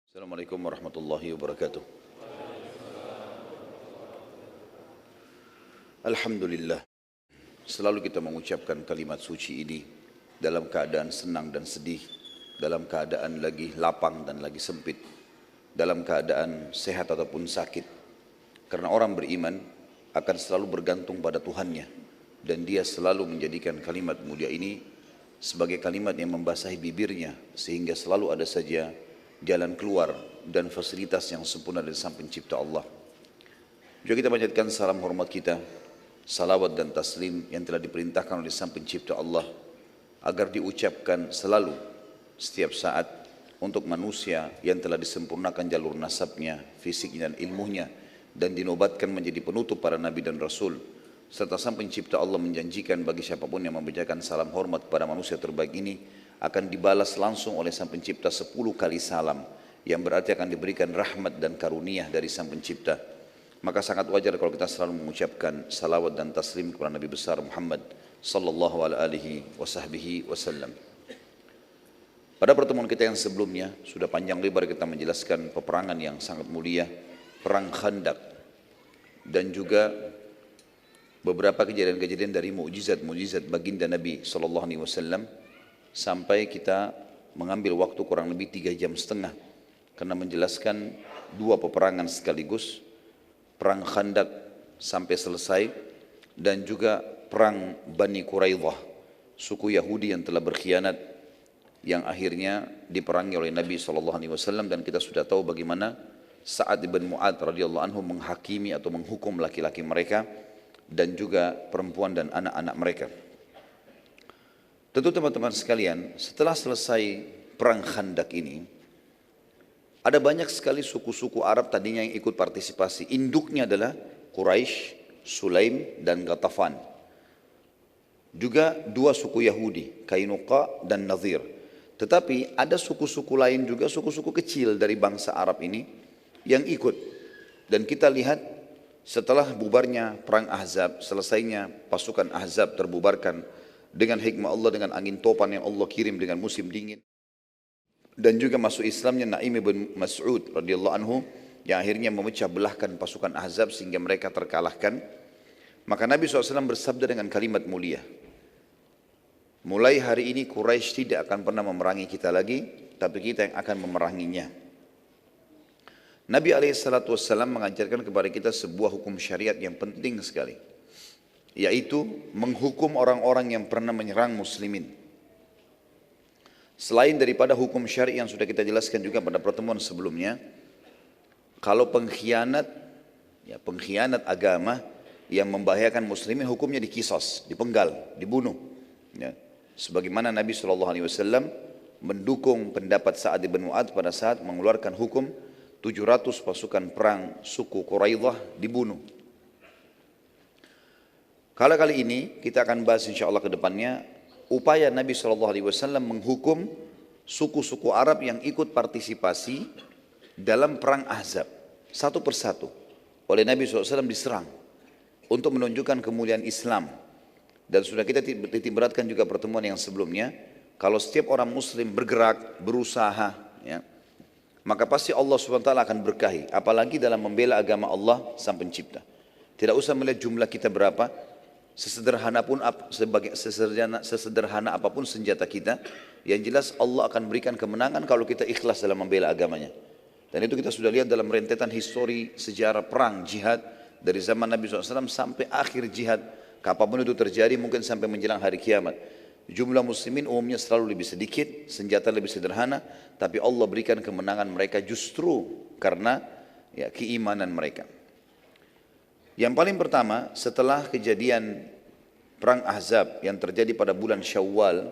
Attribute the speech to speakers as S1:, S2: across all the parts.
S1: Assalamualaikum warahmatullahi wabarakatuh. Alhamdulillah, selalu kita mengucapkan kalimat suci ini dalam keadaan senang dan sedih, dalam keadaan lagi lapang dan lagi sempit, dalam keadaan sehat ataupun sakit. Karena orang beriman akan selalu bergantung pada Tuhannya, dan dia selalu menjadikan kalimat mulia ini sebagai kalimat yang membasahi bibirnya, sehingga selalu ada saja jalan keluar dan fasilitas yang sempurna dari Sang Pencipta Allah. Juga kita panjatkan salam hormat kita, salawat dan taslim yang telah diperintahkan oleh Sang Pencipta Allah agar diucapkan selalu setiap saat untuk manusia yang telah disempurnakan jalur nasabnya, fisiknya dan ilmunya, dan dinobatkan menjadi penutup para nabi dan rasul. Serta Sang Pencipta Allah menjanjikan bagi siapapun yang memberikan salam hormat kepada manusia terbaik ini akan dibalas langsung oleh Sang Pencipta 10 kali salam, yang berarti akan diberikan rahmat dan karunia dari Sang Pencipta. Maka sangat wajar kalau kita selalu mengucapkan salawat dan taslim kepada Nabi besar Muhammad sallallahu alaihi wasallam. Pada pertemuan kita yang sebelumnya sudah panjang lebar kita menjelaskan peperangan yang sangat mulia, perang Khandaq, dan juga beberapa kejadian-kejadian dari mukjizat-mukjizat baginda Nabi sallallahu alaihi wasallam, sampai kita mengambil waktu kurang lebih 3,5 jam karena menjelaskan dua peperangan sekaligus, perang Khandaq sampai selesai, dan juga perang Bani Quraidah, suku Yahudi yang telah berkhianat, yang akhirnya diperangi oleh Nabi SAW. Dan kita sudah tahu bagaimana Sa'ad bin Mu'adz radhiyallahu anhu menghakimi atau menghukum laki-laki mereka dan juga perempuan dan anak-anak mereka. Tentu teman-teman sekalian, setelah selesai perang Khandaq ini, ada banyak sekali suku-suku Arab tadinya yang ikut partisipasi. Induknya adalah Quraisy, Sulaim dan Ghatafan. Juga dua suku Yahudi, Kainuqa dan Nadhir. Tetapi ada suku-suku lain juga, suku-suku kecil dari bangsa Arab ini yang ikut. Dan kita lihat setelah bubarnya perang Ahzab, selesainya pasukan Ahzab terbubarkan dengan hikmah Allah, dengan angin topan yang Allah kirim dengan musim dingin, dan juga masuk Islamnya Naim bin Mas'ud radhiyallahu anhu yang akhirnya memecah belahkan pasukan Ahzab sehingga mereka terkalahkan. Maka Nabi SAW bersabda dengan kalimat mulia, mulai hari ini Quraisy tidak akan pernah memerangi kita lagi, tapi kita yang akan memeranginya. Nabi SAW mengajarkan kepada kita sebuah hukum syariat yang penting sekali, yaitu menghukum orang-orang yang pernah menyerang muslimin. Selain daripada hukum syari yang sudah kita jelaskan juga pada pertemuan sebelumnya, kalau pengkhianat agama yang membahayakan muslimin, hukumnya dikisos, dipenggal, dibunuh. Ya. Sebagaimana Nabi SAW mendukung pendapat Sa'ad bin Mu'adz pada saat mengeluarkan hukum 700 pasukan perang suku Quraidah dibunuh. Kali ini kita akan bahas insya Allah ke depannya upaya Nabi SAW menghukum suku-suku Arab yang ikut partisipasi dalam perang Ahzab. Satu persatu oleh Nabi SAW diserang untuk menunjukkan kemuliaan Islam. Dan sudah kita titik beratkan juga pertemuan yang sebelumnya, kalau setiap orang muslim bergerak, berusaha, ya, maka pasti Allah SWT akan berkahi. Apalagi dalam membela agama Allah Sang Pencipta. Tidak usah melihat jumlah kita berapa, sesederhana apapun senjata kita, yang jelas Allah akan berikan kemenangan kalau kita ikhlas dalam membela agamanya. Dan itu kita sudah lihat dalam rentetan histori sejarah perang jihad dari zaman Nabi SAW sampai akhir jihad, kapanpun itu terjadi, mungkin sampai menjelang hari kiamat. Jumlah muslimin umumnya selalu lebih sedikit, senjata lebih sederhana, tapi Allah berikan kemenangan mereka justru karena keimanan mereka. Yang paling pertama, setelah kejadian perang Ahzab yang terjadi pada bulan Syawal,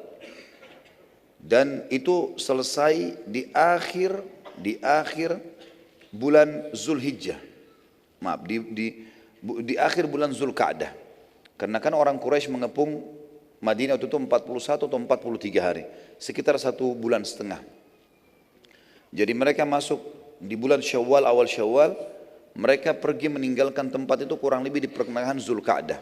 S1: dan itu selesai di akhir bulan Zulhijjah, di akhir bulan Zulqa'dah, karena kan orang Quraisy mengepung Madinah itu 41 atau 43 hari, sekitar 1,5 bulan. Jadi mereka masuk di bulan Syawal, awal Syawal, mereka pergi meninggalkan tempat itu kurang lebih di pertengahan Zulqa'dah.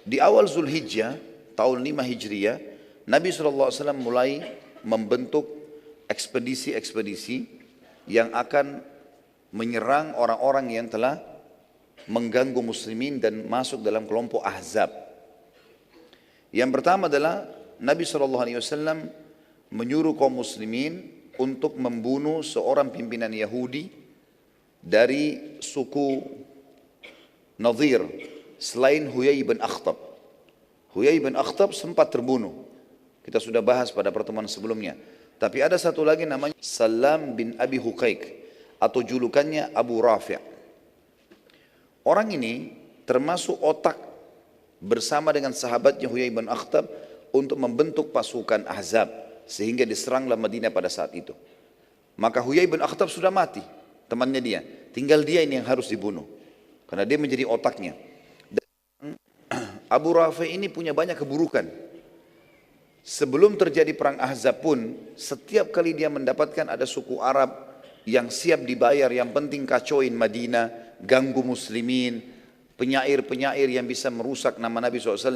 S1: Di awal Zulhijjah, tahun 5 Hijriah, Nabi SAW mulai membentuk ekspedisi-ekspedisi yang akan menyerang orang-orang yang telah mengganggu muslimin dan masuk dalam kelompok Ahzab. Yang pertama adalah Nabi SAW menyuruh kaum muslimin untuk membunuh seorang pimpinan Yahudi dari suku Nadir selain Huyai bin Akhtab. Huyai bin Akhtab sempat terbunuh. Kita sudah bahas pada pertemuan sebelumnya. Tapi ada satu lagi namanya Salam bin Abi Huqaiq atau julukannya Abu Rafi'. Orang ini termasuk otak bersama dengan sahabatnya Huyai bin Akhtab untuk membentuk pasukan Ahzab sehingga diseranglah Madinah pada saat itu. Maka Huyai bin Akhtab sudah mati, temannya dia. Tinggal dia ini yang harus dibunuh karena dia menjadi otaknya. Dan Abu Rafi' ini punya banyak keburukan. Sebelum terjadi perang Ahzab pun, setiap kali dia mendapatkan ada suku Arab yang siap dibayar, yang penting kacauin Madinah, ganggu muslimin, penyair-penyair yang bisa merusak nama Nabi SAW,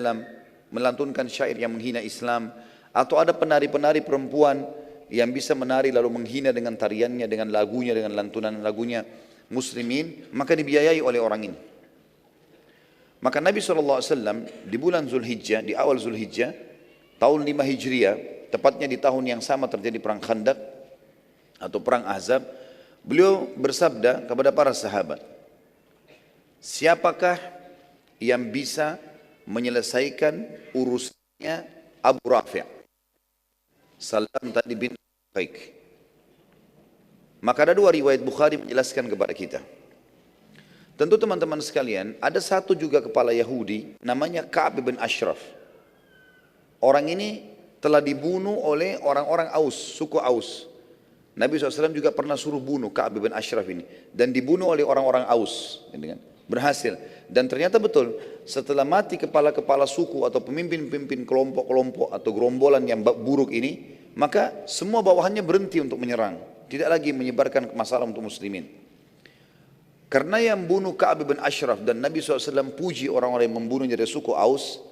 S1: melantunkan syair yang menghina Islam, atau ada penari-penari perempuan yang bisa menari lalu menghina dengan tariannya, dengan lagunya, dengan lantunan lagunya muslimin, maka dibiayai oleh orang ini. Maka Nabi SAW di bulan Zulhijjah, di awal Zulhijjah, tahun 5 Hijriah, tepatnya di tahun yang sama terjadi perang Khandaq atau perang Ahzab, beliau bersabda kepada para sahabat, siapakah yang bisa menyelesaikan urusannya Abu Rafi'? Salam tadi bin Huqaiq. Maka ada dua riwayat Bukhari menjelaskan kepada kita. Tentu teman-teman sekalian, ada satu juga kepala Yahudi namanya Ka'ab bin Ashraf. Orang ini telah dibunuh oleh orang-orang Aus, suku Aus. Nabi SAW juga pernah suruh bunuh Ka'ab bin Ashraf ini. Dan dibunuh oleh orang-orang Aus. Berhasil. Dan ternyata betul, setelah mati kepala-kepala suku atau pemimpin-pemimpin kelompok-kelompok atau gerombolan yang buruk ini, maka semua bawahannya berhenti untuk menyerang. Tidak lagi menyebarkan masalah untuk muslimin. Karena yang bunuh Ka'ab bin Ashraf dan Nabi SAW puji orang-orang yang membunuh dari suku Aus,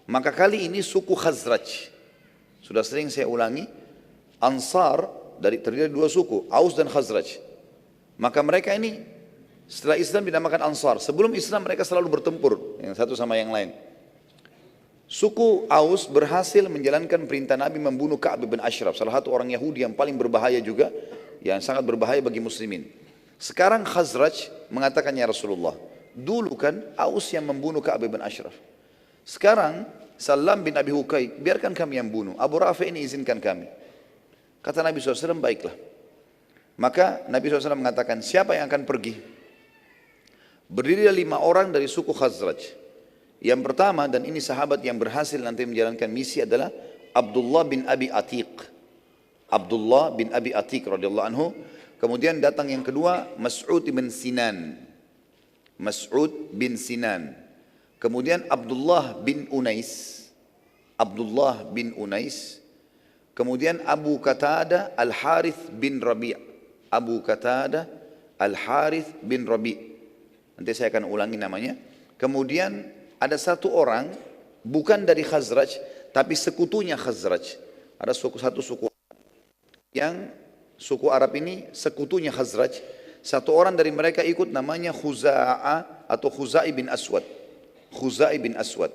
S1: maka kali ini suku Khazraj. Sudah sering saya ulangi, Ansar terdiri dari dua suku, Aus dan Khazraj. Maka mereka ini setelah Islam dinamakan Ansar. Sebelum Islam mereka selalu bertempur yang satu sama yang lain. Suku Aus berhasil menjalankan perintah Nabi membunuh Ka'ab bin Ashraf, salah satu orang Yahudi yang paling berbahaya juga, yang sangat berbahaya bagi muslimin. Sekarang Khazraj mengatakan, ya Rasulullah, dulu kan Aus yang membunuh Ka'ab bin Ashraf. Sekarang Salam bin Abi Huqaiq, biarkan kami yang bunuh. Abu Rafi' ini izinkan kami. Kata Nabi SAW, baiklah. Maka Nabi SAW mengatakan, siapa yang akan pergi? Berdirilah 5 orang dari suku Khazraj. Yang pertama, dan ini sahabat yang berhasil nanti menjalankan misi adalah Abdullah bin Abi Atiq. Abdullah bin Abi Atiq radhiyallahu anhu. Kemudian datang yang kedua, Mas'ud bin Sinan. Mas'ud bin Sinan. Kemudian Abdullah bin Unais. Abdullah bin Unais. Kemudian Abu Qatadah Al-Harith bin Rabi'. Abu Qatadah Al-Harith bin Rabi'. Nanti saya akan ulangi namanya. Kemudian ada satu orang bukan dari Khazraj tapi sekutunya Khazraj. Ada satu suku yang suku Arab ini sekutunya Khazraj. Satu orang dari mereka ikut namanya Khuza'ah atau Khuzai bin Aswad. Khuzai bin Aswad.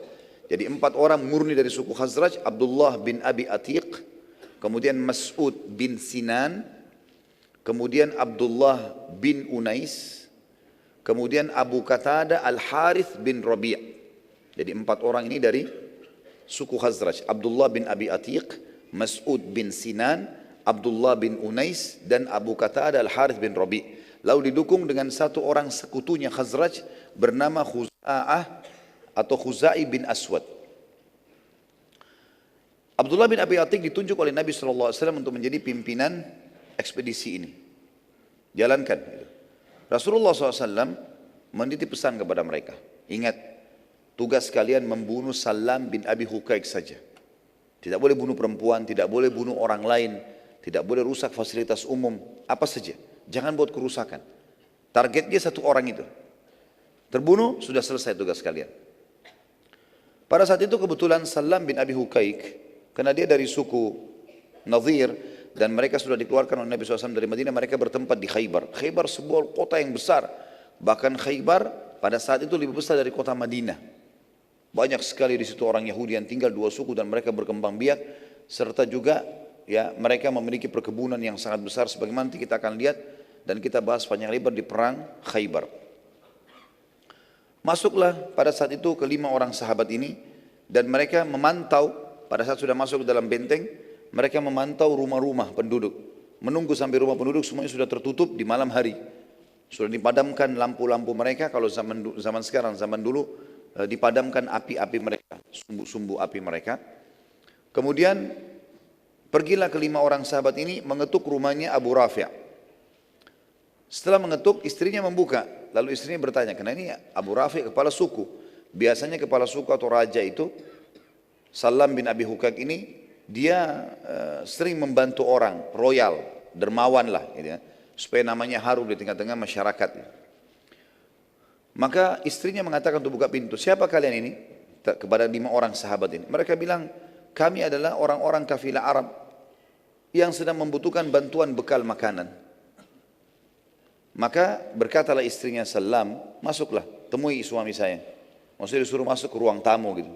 S1: Jadi 4 orang murni dari suku Khazraj, Abdullah bin Abi Atiq, kemudian Mas'ud bin Sinan, kemudian Abdullah bin Unais, kemudian Abu Qatadah Al-Harith bin Rabi'. Jadi 4 orang ini dari suku Khazraj, Abdullah bin Abi Atiq, Mas'ud bin Sinan, Abdullah bin Unais, dan Abu Qatadah Al-Harith bin Rabi'. Lalu didukung dengan satu orang sekutunya Khazraj bernama Khuza'ah atau Khuzai bin Aswad. Abdullah bin Abi Atiq ditunjuk oleh Nabi SAW untuk menjadi pimpinan ekspedisi ini. Jalankan. Rasulullah SAW menitip pesan kepada mereka. Ingat, tugas kalian membunuh Salam bin Abi Huqaiq saja. Tidak boleh bunuh perempuan, tidak boleh bunuh orang lain, tidak boleh rusak fasilitas umum, apa saja. Jangan buat kerusakan. Targetnya satu orang itu. Terbunuh, sudah selesai tugas kalian. Pada saat itu kebetulan Salam bin Abi Huqaiq, karena dia dari suku Nadir, dan mereka sudah dikeluarkan oleh Nabi SAW dari Madinah, mereka bertempat di Khaybar. Khaybar sebuah kota yang besar, bahkan Khaybar pada saat itu lebih besar dari kota Madinah. Banyak sekali di situ orang Yahudi yang tinggal, dua suku, dan mereka berkembang biak, serta juga ya mereka memiliki perkebunan yang sangat besar sebagaimana nanti kita akan lihat dan kita bahas panjang lebar di perang Khaybar. Masuklah pada saat itu kelima orang sahabat ini dan mereka memantau pada saat sudah masuk ke dalam benteng, mereka memantau rumah-rumah penduduk, menunggu sampai rumah penduduk semuanya sudah tertutup di malam hari. Sudah dipadamkan lampu-lampu mereka, kalau zaman sekarang, zaman dulu dipadamkan api-api mereka, sumbu-sumbu api mereka. Kemudian pergilah kelima orang sahabat ini mengetuk rumahnya Abu Rafi'. Setelah mengetuk, istrinya membuka. Lalu istrinya bertanya, karena ini Abu Rafi' kepala suku. Biasanya kepala suku atau raja itu, Salam bin Abi Hukak ini, dia sering membantu orang, royal, dermawan lah, gitu ya, supaya namanya harum di tengah-tengah masyarakat. Maka istrinya mengatakan untuk buka pintu, siapa kalian ini? Kepada 5 orang sahabat ini. Mereka bilang, kami adalah orang-orang kafilah Arab yang sedang membutuhkan bantuan bekal makanan. Maka berkatalah istrinya Salam, masuklah, temui suami saya. Maksudnya disuruh masuk ke ruang tamu gitu.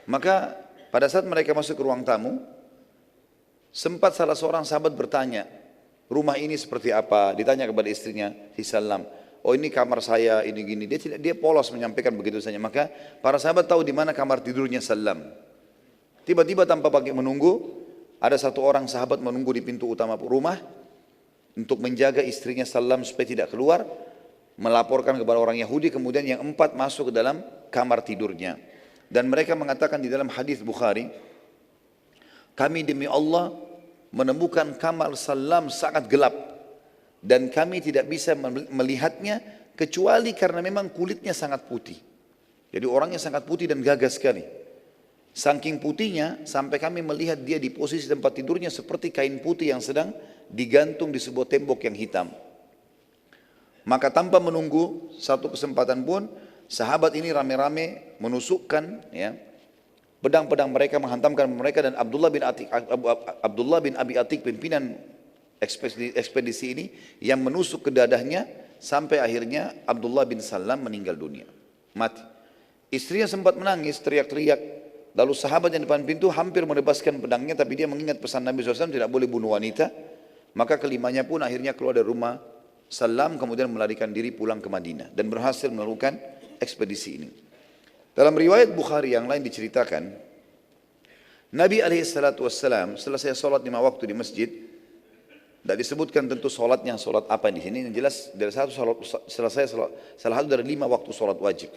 S1: Maka pada saat mereka masuk ke ruang tamu, sempat salah seorang sahabat bertanya, rumah ini seperti apa? Ditanya kepada istrinya, si Salam. Oh ini kamar saya, ini gini. Dia polos menyampaikan begitu saja. Maka para sahabat tahu di mana kamar tidurnya Salam. Tiba-tiba tanpa pakai menunggu, ada satu orang sahabat menunggu di pintu utama rumah untuk menjaga istrinya Salam supaya tidak keluar, melaporkan kepada orang Yahudi. Kemudian yang 4 masuk ke dalam kamar tidurnya. Dan mereka mengatakan di dalam hadis Bukhari, kami demi Allah menemukan kamar Salam sangat gelap dan kami tidak bisa melihatnya kecuali karena memang kulitnya sangat putih. Jadi orangnya sangat putih dan gagah sekali. Saking putihnya sampai kami melihat dia di posisi tempat tidurnya seperti kain putih yang sedang digantung di sebuah tembok yang hitam. Maka tanpa menunggu satu kesempatan pun, sahabat ini rame-rame menusukkan ya, pedang-pedang mereka, menghantamkan mereka, dan Abdullah bin Abi Atik, pimpinan ekspedisi ini, yang menusuk ke dadahnya sampai akhirnya Abdullah bin Salam meninggal dunia, mati. Istrinya sempat menangis, teriak-teriak. Lalu sahabat yang depan pintu hampir melepaskan pedangnya, tapi dia mengingat pesan Nabi SAW tidak boleh bunuh wanita. Maka kelimanya pun akhirnya keluar dari rumah Salam, kemudian melarikan diri pulang ke Madinah dan berhasil melakukan ekspedisi ini. Dalam riwayat Bukhari yang lain diceritakan, Nabi SAW selesai sholat 5 waktu di masjid. Tidak disebutkan tentu sholatnya sholat apa di sini. Yang jelas dari salah satu dari 5 waktu sholat wajib.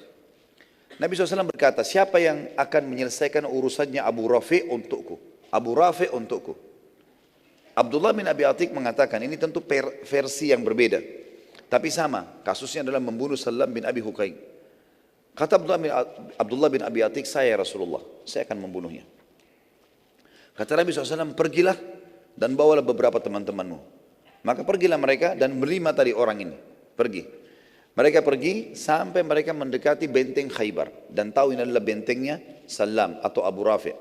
S1: Nabi SAW berkata, siapa yang akan menyelesaikan urusannya Abu Rafi' untukku? Abu Rafi' untukku. Abdullah bin Abi Atik mengatakan, ini tentu versi yang berbeda, tapi sama, kasusnya adalah membunuh Salam bin Abi Hukaik. Kata Abdullah bin Abi Atik, saya Rasulullah, saya akan membunuhnya. Kata Nabi SAW, pergilah dan bawalah beberapa teman-temanmu. Maka pergilah mereka dan berlima tadi orang ini, pergi. Mereka pergi sampai mereka mendekati benteng Khaybar dan tahu ini adalah bentengnya Salam atau Abu Rafi'.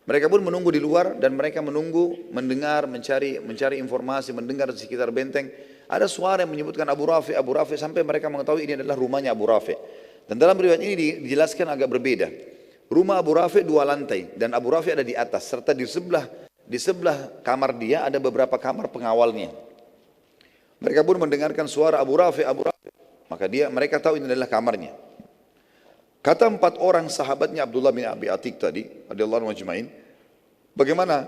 S1: Mereka pun menunggu di luar dan mereka menunggu, mendengar, mencari informasi, mendengar di sekitar benteng. Ada suara yang menyebutkan Abu Rafi', Abu Rafi', sampai mereka mengetahui ini adalah rumahnya Abu Rafi'. Dan dalam riwayat ini dijelaskan agak berbeda. Rumah Abu Rafi' 2 lantai dan Abu Rafi' ada di atas, serta di sebelah kamar dia ada beberapa kamar pengawalnya. Mereka pun mendengarkan suara Abu Rafi', Abu Rafi'. Maka mereka tahu ini adalah kamarnya. Kata 4 orang sahabatnya Abdullah bin Abi Atik tadi, radhiyallahu anhu ajma'in, bagaimana?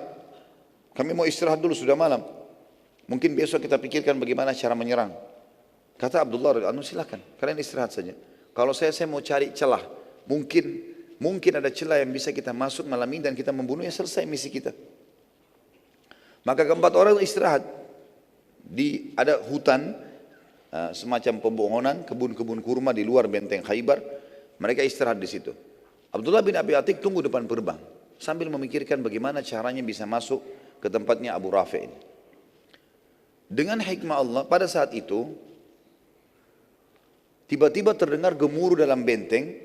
S1: Kami mau istirahat dulu, sudah malam. Mungkin besok kita pikirkan bagaimana cara menyerang. Kata Abdullah radhiyallahu anhu, silakan, kalian istirahat saja. Kalau saya mau cari celah, mungkin ada celah yang bisa kita masuk malam ini dan kita membunuhnya, selesai misi kita. Maka keempat orang istirahat. Ada hutan, semacam pembohonan, kebun-kebun kurma di luar benteng Khaybar. Mereka istirahat di situ. Abdullah bin Abi Atik tunggu depan gerbang sambil memikirkan bagaimana caranya bisa masuk ke tempatnya Abu Rafi' ini. Dengan hikmah Allah, pada saat itu tiba-tiba terdengar gemuruh dalam benteng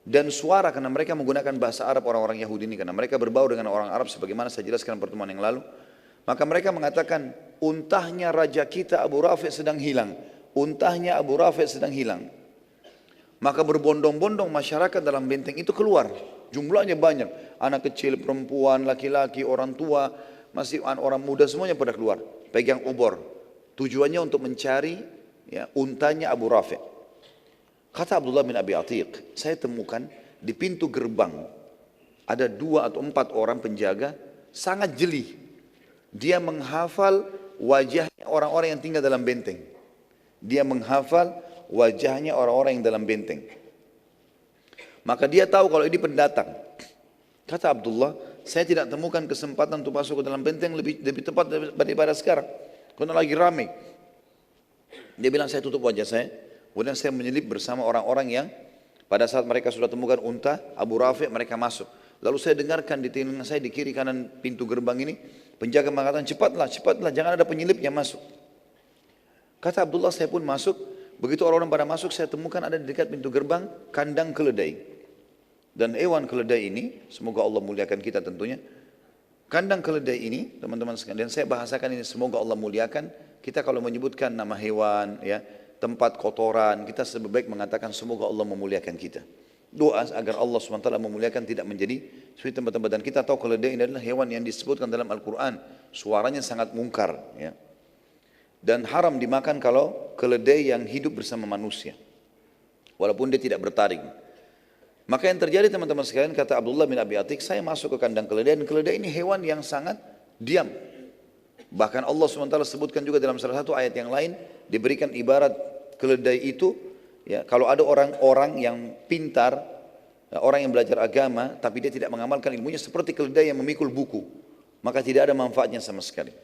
S1: dan suara, karena mereka menggunakan bahasa Arab orang-orang Yahudi ini, karena mereka berbau dengan orang Arab sebagaimana saya jelaskan pertemuan yang lalu. Maka mereka mengatakan, untahnya raja kita Abu Rafi' sedang hilang. Untahnya Abu Rafi' sedang hilang. Maka berbondong-bondong masyarakat dalam benteng itu keluar. Jumlahnya banyak. Anak kecil, perempuan, laki-laki, orang tua, masih orang muda, semuanya pada keluar. Pegang obor. Tujuannya untuk mencari ya, untanya Abu Rafi'. Kata Abdullah bin Abi Atiq, saya temukan di pintu gerbang ada 2 atau 4 orang penjaga sangat jeli. Dia menghafal wajahnya orang-orang yang tinggal dalam benteng. Dia menghafal wajahnya orang-orang yang dalam benteng. Maka dia tahu kalau ini pendatang. Kata Abdullah, saya tidak temukan kesempatan untuk masuk ke dalam benteng lebih tepat daripada sekarang. Karena lagi ramai. Dia bilang, saya tutup wajah saya. Kemudian saya menyelip bersama orang-orang yang pada saat mereka sudah temukan unta Abu Rafi', mereka masuk. Lalu saya dengarkan di telinga saya di kiri kanan pintu gerbang ini, penjaga mengatakan, cepatlah, cepatlah, jangan ada penyelip yang masuk. Kata Abdullah, saya pun masuk. Begitu orang-orang pada masuk, saya temukan ada di dekat pintu gerbang kandang keledai. Dan hewan keledai ini, semoga Allah muliakan kita tentunya. Kandang keledai ini, teman-teman sekalian, saya bahasakan ini, semoga Allah muliakan. Kita kalau menyebutkan nama hewan, ya, tempat kotoran, kita lebih baik mengatakan semoga Allah memuliakan kita. Doa agar Allah SWT memuliakan tidak menjadi seperti tempat-tempat. Dan kita tahu keledai ini adalah hewan yang disebutkan dalam Al-Quran. Suaranya sangat mungkar. Ya. Dan haram dimakan kalau keledai yang hidup bersama manusia. Walaupun dia tidak bertaring. Maka yang terjadi teman-teman sekalian, kata Abdullah bin Abi Atiq, saya masuk ke kandang keledai. Dan keledai ini hewan yang sangat diam. Bahkan Allah SWT sebutkan juga dalam salah satu ayat yang lain, diberikan ibarat keledai itu, ya, kalau ada orang-orang yang pintar, orang yang belajar agama, tapi dia tidak mengamalkan ilmunya, seperti keledai yang memikul buku, maka tidak ada manfaatnya sama sekali.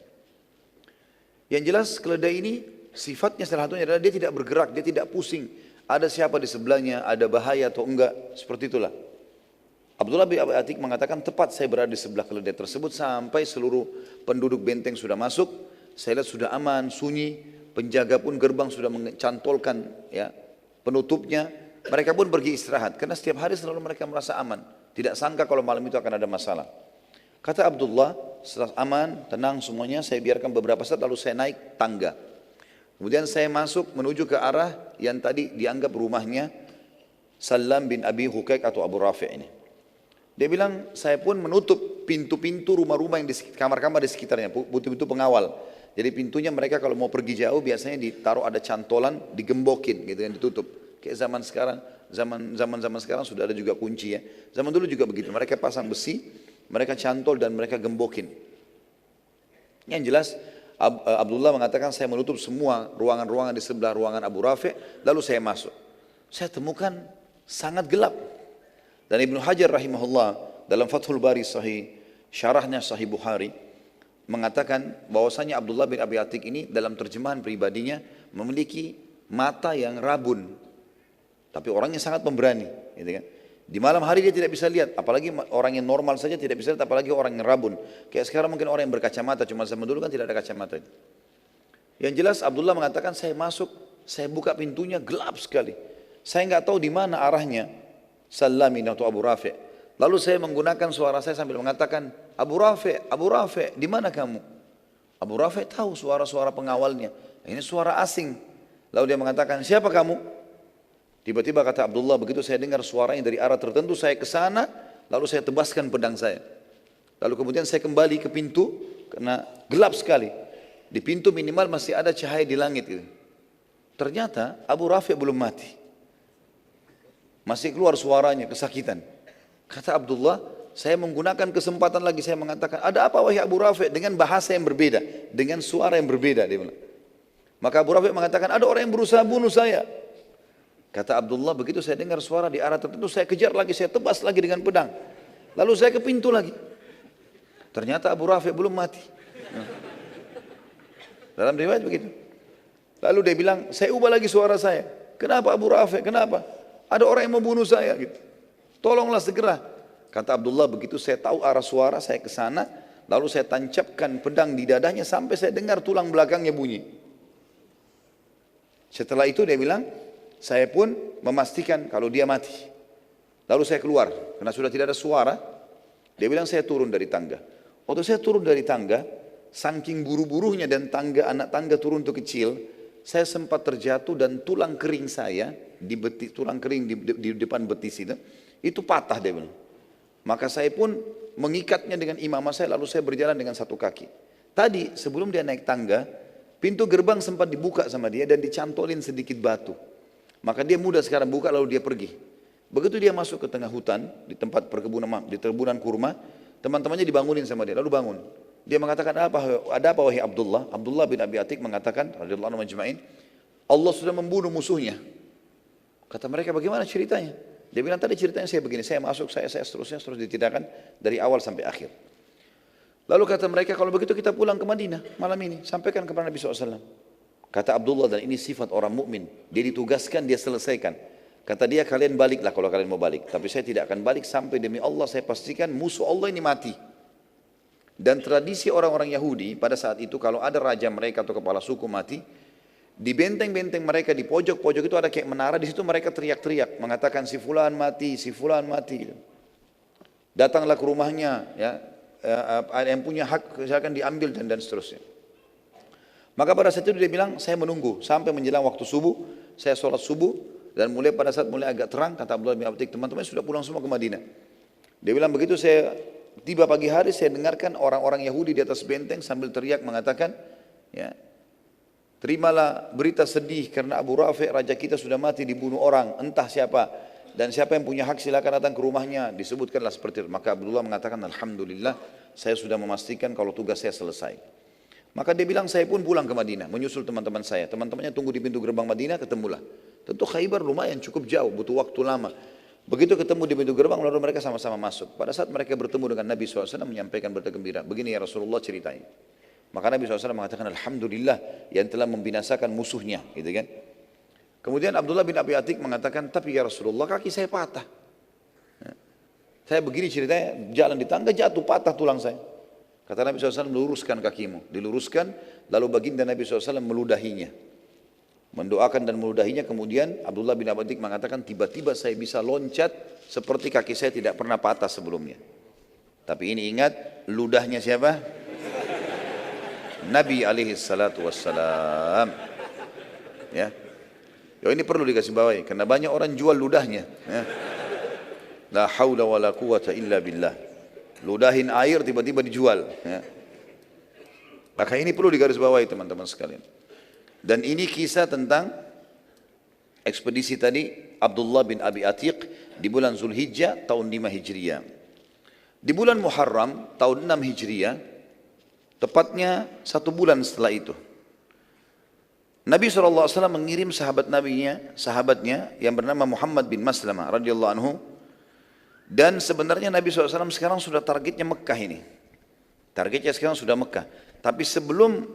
S1: Yang jelas keledai ini, sifatnya salah satunya adalah dia tidak bergerak, dia tidak pusing. Ada siapa di sebelahnya, ada bahaya atau enggak, seperti itulah. Abdullah bin Abi Atiq mengatakan, tepat saya berada di sebelah keledai tersebut, sampai seluruh penduduk benteng sudah masuk, saya lihat sudah aman, sunyi, penjaga pun gerbang sudah mencantolkan ya, penutupnya. Mereka pun pergi istirahat karena setiap hari selalu mereka merasa aman. Tidak sangka kalau malam itu akan ada masalah. Kata Abdullah, setelah aman, tenang semuanya, saya biarkan beberapa saat lalu saya naik tangga. Kemudian saya masuk menuju ke arah yang tadi dianggap rumahnya Salam bin Abi Hukaik atau Abu Rafi' ini. Dia bilang, saya pun menutup pintu-pintu rumah-rumah yang di kamar-kamar di sekitarnya, pintu-pintu pengawal. Jadi pintunya mereka kalau mau pergi jauh biasanya ditaruh ada cantolan, digembokin gitu kan, ditutup. Kayak zaman sekarang, zaman sekarang sudah ada juga kunci ya. Zaman dulu juga begitu, mereka pasang besi, mereka cantol dan mereka gembokin. Yang jelas Abdullah mengatakan saya menutup semua ruangan-ruangan di sebelah ruangan Abu Rafi', lalu saya masuk. Saya temukan sangat gelap. Dan Ibnu Hajar rahimahullah dalam Fathul Bari Sahih, syarahnya Sahih Bukhari, mengatakan bahwasanya Abdullah bin Abi Atiq ini dalam terjemahan pribadinya memiliki mata yang rabun. Tapi orangnya sangat pemberani. Gitu kan. Di malam hari dia tidak bisa lihat, apalagi orang yang normal saja tidak bisa lihat, apalagi orang yang rabun. Kayak sekarang mungkin orang yang berkacamata, cuma zaman dulu kan tidak ada kacamata. Yang jelas Abdullah mengatakan saya masuk, saya buka pintunya gelap sekali. Saya nggak tahu di mana arahnya Salamin atau Abu Rafi'. Lalu saya menggunakan suara saya sambil mengatakan, Abu Rafi', di mana kamu? Abu Rafi' tahu suara-suara pengawalnya. Ini suara asing. Lalu dia mengatakan, siapa kamu? Tiba-tiba kata Abdullah, begitu saya dengar suaranya dari arah tertentu, saya ke sana, lalu saya tebaskan pedang saya. Lalu kemudian saya kembali ke pintu, karena gelap sekali. Di pintu minimal masih ada cahaya di langit. Ternyata Abu Rafi' belum mati. Masih keluar suaranya, kesakitan. Kata Abdullah, saya menggunakan kesempatan lagi, saya mengatakan, ada apa wahai Abu Rafi', dengan bahasa yang berbeda, dengan suara yang berbeda. Dia bilang. Maka Abu Rafi' mengatakan, ada orang yang berusaha bunuh saya. Kata Abdullah, begitu saya dengar suara di arah tertentu, saya kejar lagi, saya tebas lagi dengan pedang. Lalu saya ke pintu lagi. Ternyata Abu Rafi' belum mati. Dalam riwayat begitu. Lalu dia bilang, saya ubah lagi suara saya. Kenapa Abu Rafi', kenapa? Ada orang yang mau bunuh saya gitu. Tolonglah segera. Kata Abdullah, begitu saya tahu arah suara, saya ke sana, lalu saya tancapkan pedang di dadanya sampai saya dengar tulang belakangnya bunyi. Setelah itu dia bilang, saya pun memastikan kalau dia mati. Lalu saya keluar, karena sudah tidak ada suara. Dia bilang saya turun dari tangga. Waktu saya turun dari tangga, saking buru-burunya dan anak tangga turun itu kecil, saya sempat terjatuh dan tulang kering saya, tulang kering di depan betis itu patah dia bilang. Maka saya pun mengikatnya dengan imamah saya, lalu saya berjalan dengan satu kaki. Tadi sebelum dia naik tangga, pintu gerbang sempat dibuka sama dia dan dicantolin sedikit batu. Maka dia mudah sekarang buka lalu dia pergi. Begitu dia masuk ke tengah hutan, di tempat perkebunan, di terbunan kurma, teman-temannya dibangunin sama dia, lalu bangun. Dia mengatakan, ada apa wahai Abdullah? Abdullah bin Abi Atik mengatakan, radhiyallahu anhu majma'in, Allah sudah membunuh musuhnya. Kata mereka, bagaimana ceritanya? Dia bilang, tadi ceritanya saya begini, saya masuk, saya seterusnya, terus ditidakkan dari awal sampai akhir. Lalu kata mereka, kalau begitu kita pulang ke Madinah malam ini, sampaikan kepada Nabi SAW. Kata Abdullah, dan ini sifat orang mukmin, dia ditugaskan, dia selesaikan. Kata dia, kalian baliklah kalau kalian mau balik. Tapi saya tidak akan balik sampai demi Allah saya pastikan musuh Allah ini mati. Dan tradisi orang-orang Yahudi pada saat itu kalau ada raja mereka atau kepala suku mati, di benteng-benteng mereka di pojok-pojok itu ada kayak menara, di situ mereka teriak-teriak mengatakan si fulan mati, si fulan mati. Datanglah ke rumahnya, ya, yang punya hak silakan diambil dan seterusnya. Maka pada saat itu dia bilang, saya menunggu sampai menjelang waktu subuh, saya sholat subuh dan mulai pada saat mulai agak terang, kata Abdullah bin Abi Atik, teman-teman sudah pulang semua ke Madinah. Dia bilang begitu saya tiba pagi hari saya dengarkan orang-orang Yahudi di atas benteng sambil teriak mengatakan, ya, terimalah berita sedih karena Abu Rafi' raja kita sudah mati dibunuh orang, entah siapa. Dan siapa yang punya hak silakan datang ke rumahnya. Disebutkanlah seperti itu. Maka Abdullah mengatakan, alhamdulillah saya sudah memastikan kalau tugas saya selesai. Maka dia bilang saya pun pulang ke Madinah, menyusul teman-teman saya. Teman-temannya tunggu di pintu gerbang Madinah, ketemulah. Tentu Khaybar lumayan cukup jauh, butuh waktu lama. Begitu ketemu di pintu gerbang, lalu mereka sama-sama masuk. Pada saat mereka bertemu dengan Nabi SAW menyampaikan berita gembira. Begini ya Rasulullah ceritanya. Maka Nabi SAW mengatakan, alhamdulillah yang telah membinasakan musuhnya, gitu kan. Kemudian Abdullah bin Abi Atik mengatakan, tapi ya Rasulullah kaki saya patah. Saya begini ceritanya, jalan di tangga jatuh, patah tulang saya. Kata Nabi SAW, luruskan kakimu. Diluruskan, lalu baginda Nabi SAW meludahinya. Mendoakan dan meludahinya, kemudian Abdullah bin Abi Atik mengatakan, tiba-tiba saya bisa loncat seperti kaki saya tidak pernah patah sebelumnya. Tapi ini ingat, ludahnya siapa? Nabi alaihi salatu wassalam. Ya. Ya ini perlu dikasih bawahi karena banyak orang jual ludahnya, ya. La haula wala quwata illa billah. Ludahin air tiba-tiba dijual, ya. Maka ini perlu digarisbawahi teman-teman sekalian. Dan ini kisah tentang ekspedisi tadi Abdullah bin Abi Atiq di bulan Zulhijjah tahun 5 Hijriah. Di bulan Muharram tahun 6 Hijriah, tepatnya 1 bulan setelah itu, Nabi SAW mengirim sahabatnya yang bernama Muhammad bin Maslamah radhiyallahu anhu. Dan sebenarnya Nabi SAW sekarang sudah targetnya Mekah ini. Targetnya sekarang sudah Mekah. Tapi sebelum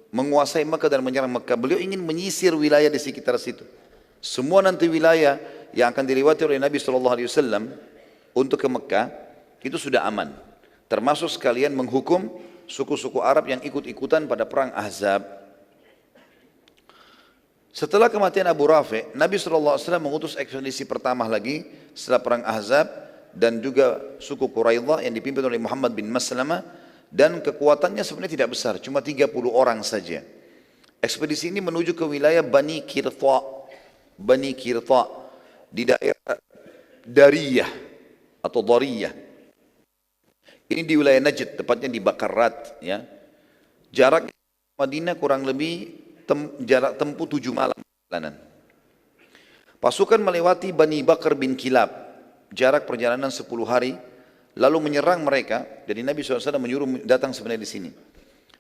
S1: menguasai Mekah dan menyerang Mekah, beliau ingin menyisir wilayah di sekitar situ. Semua nanti wilayah yang akan dilewati oleh Nabi SAW untuk ke Mekah itu sudah aman. Termasuk sekalian menghukum suku-suku Arab yang ikut-ikutan pada perang Ahzab. Setelah kematian Abu Rafi', Nabi SAW mengutus ekspedisi pertama lagi setelah perang Ahzab dan juga suku Quraidah yang dipimpin oleh Muhammad bin Maslamah, dan kekuatannya sebenarnya tidak besar, cuma 30 orang saja. Ekspedisi ini menuju ke wilayah Bani Qirtha di daerah Dariyah atau Dariyah. Ini di wilayah Najd, tepatnya di Bakarat, ya. Jarak Madinah kurang lebih jarak tempuh 7 malam perjalanan. Pasukan melewati Bani Bakar bin Kilab, jarak perjalanan 10 hari, lalu menyerang mereka. Jadi Nabi SAW menyuruh datang sebenarnya di sini.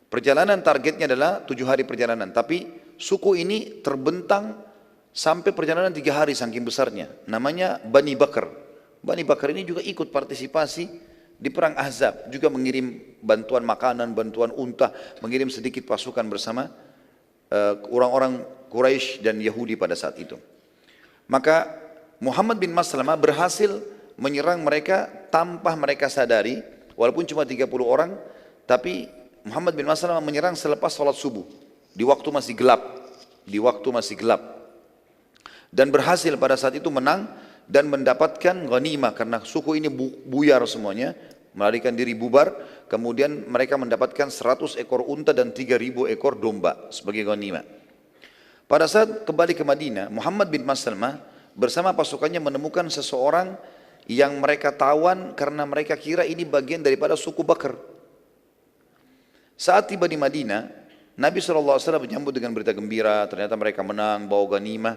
S1: Perjalanan targetnya adalah 7 hari perjalanan, tapi suku ini terbentang sampai perjalanan 3 hari saking besarnya. Namanya Bani Bakar. Bani Bakar ini juga ikut partisipasi di perang Ahzab, juga mengirim bantuan makanan, bantuan unta, mengirim sedikit pasukan bersama orang-orang Quraisy dan Yahudi pada saat itu. Maka Muhammad bin Maslamah berhasil menyerang mereka tanpa mereka sadari, walaupun cuma 30 orang, tapi Muhammad bin Maslamah menyerang selepas sholat subuh, di waktu masih gelap, dan berhasil pada saat itu menang, dan mendapatkan ghanimah karena suku ini buyar semuanya, melarikan diri bubar, kemudian mereka mendapatkan 100 ekor unta dan 3.000 ekor domba sebagai ghanimah. Pada saat kembali ke Madinah, Muhammad bin Maslamah bersama pasukannya menemukan seseorang yang mereka tawan karena mereka kira ini bagian daripada suku Bakr. Saat tiba di Madinah, Nabi SAW menyambut dengan berita gembira, ternyata mereka menang, bawa ghanimah.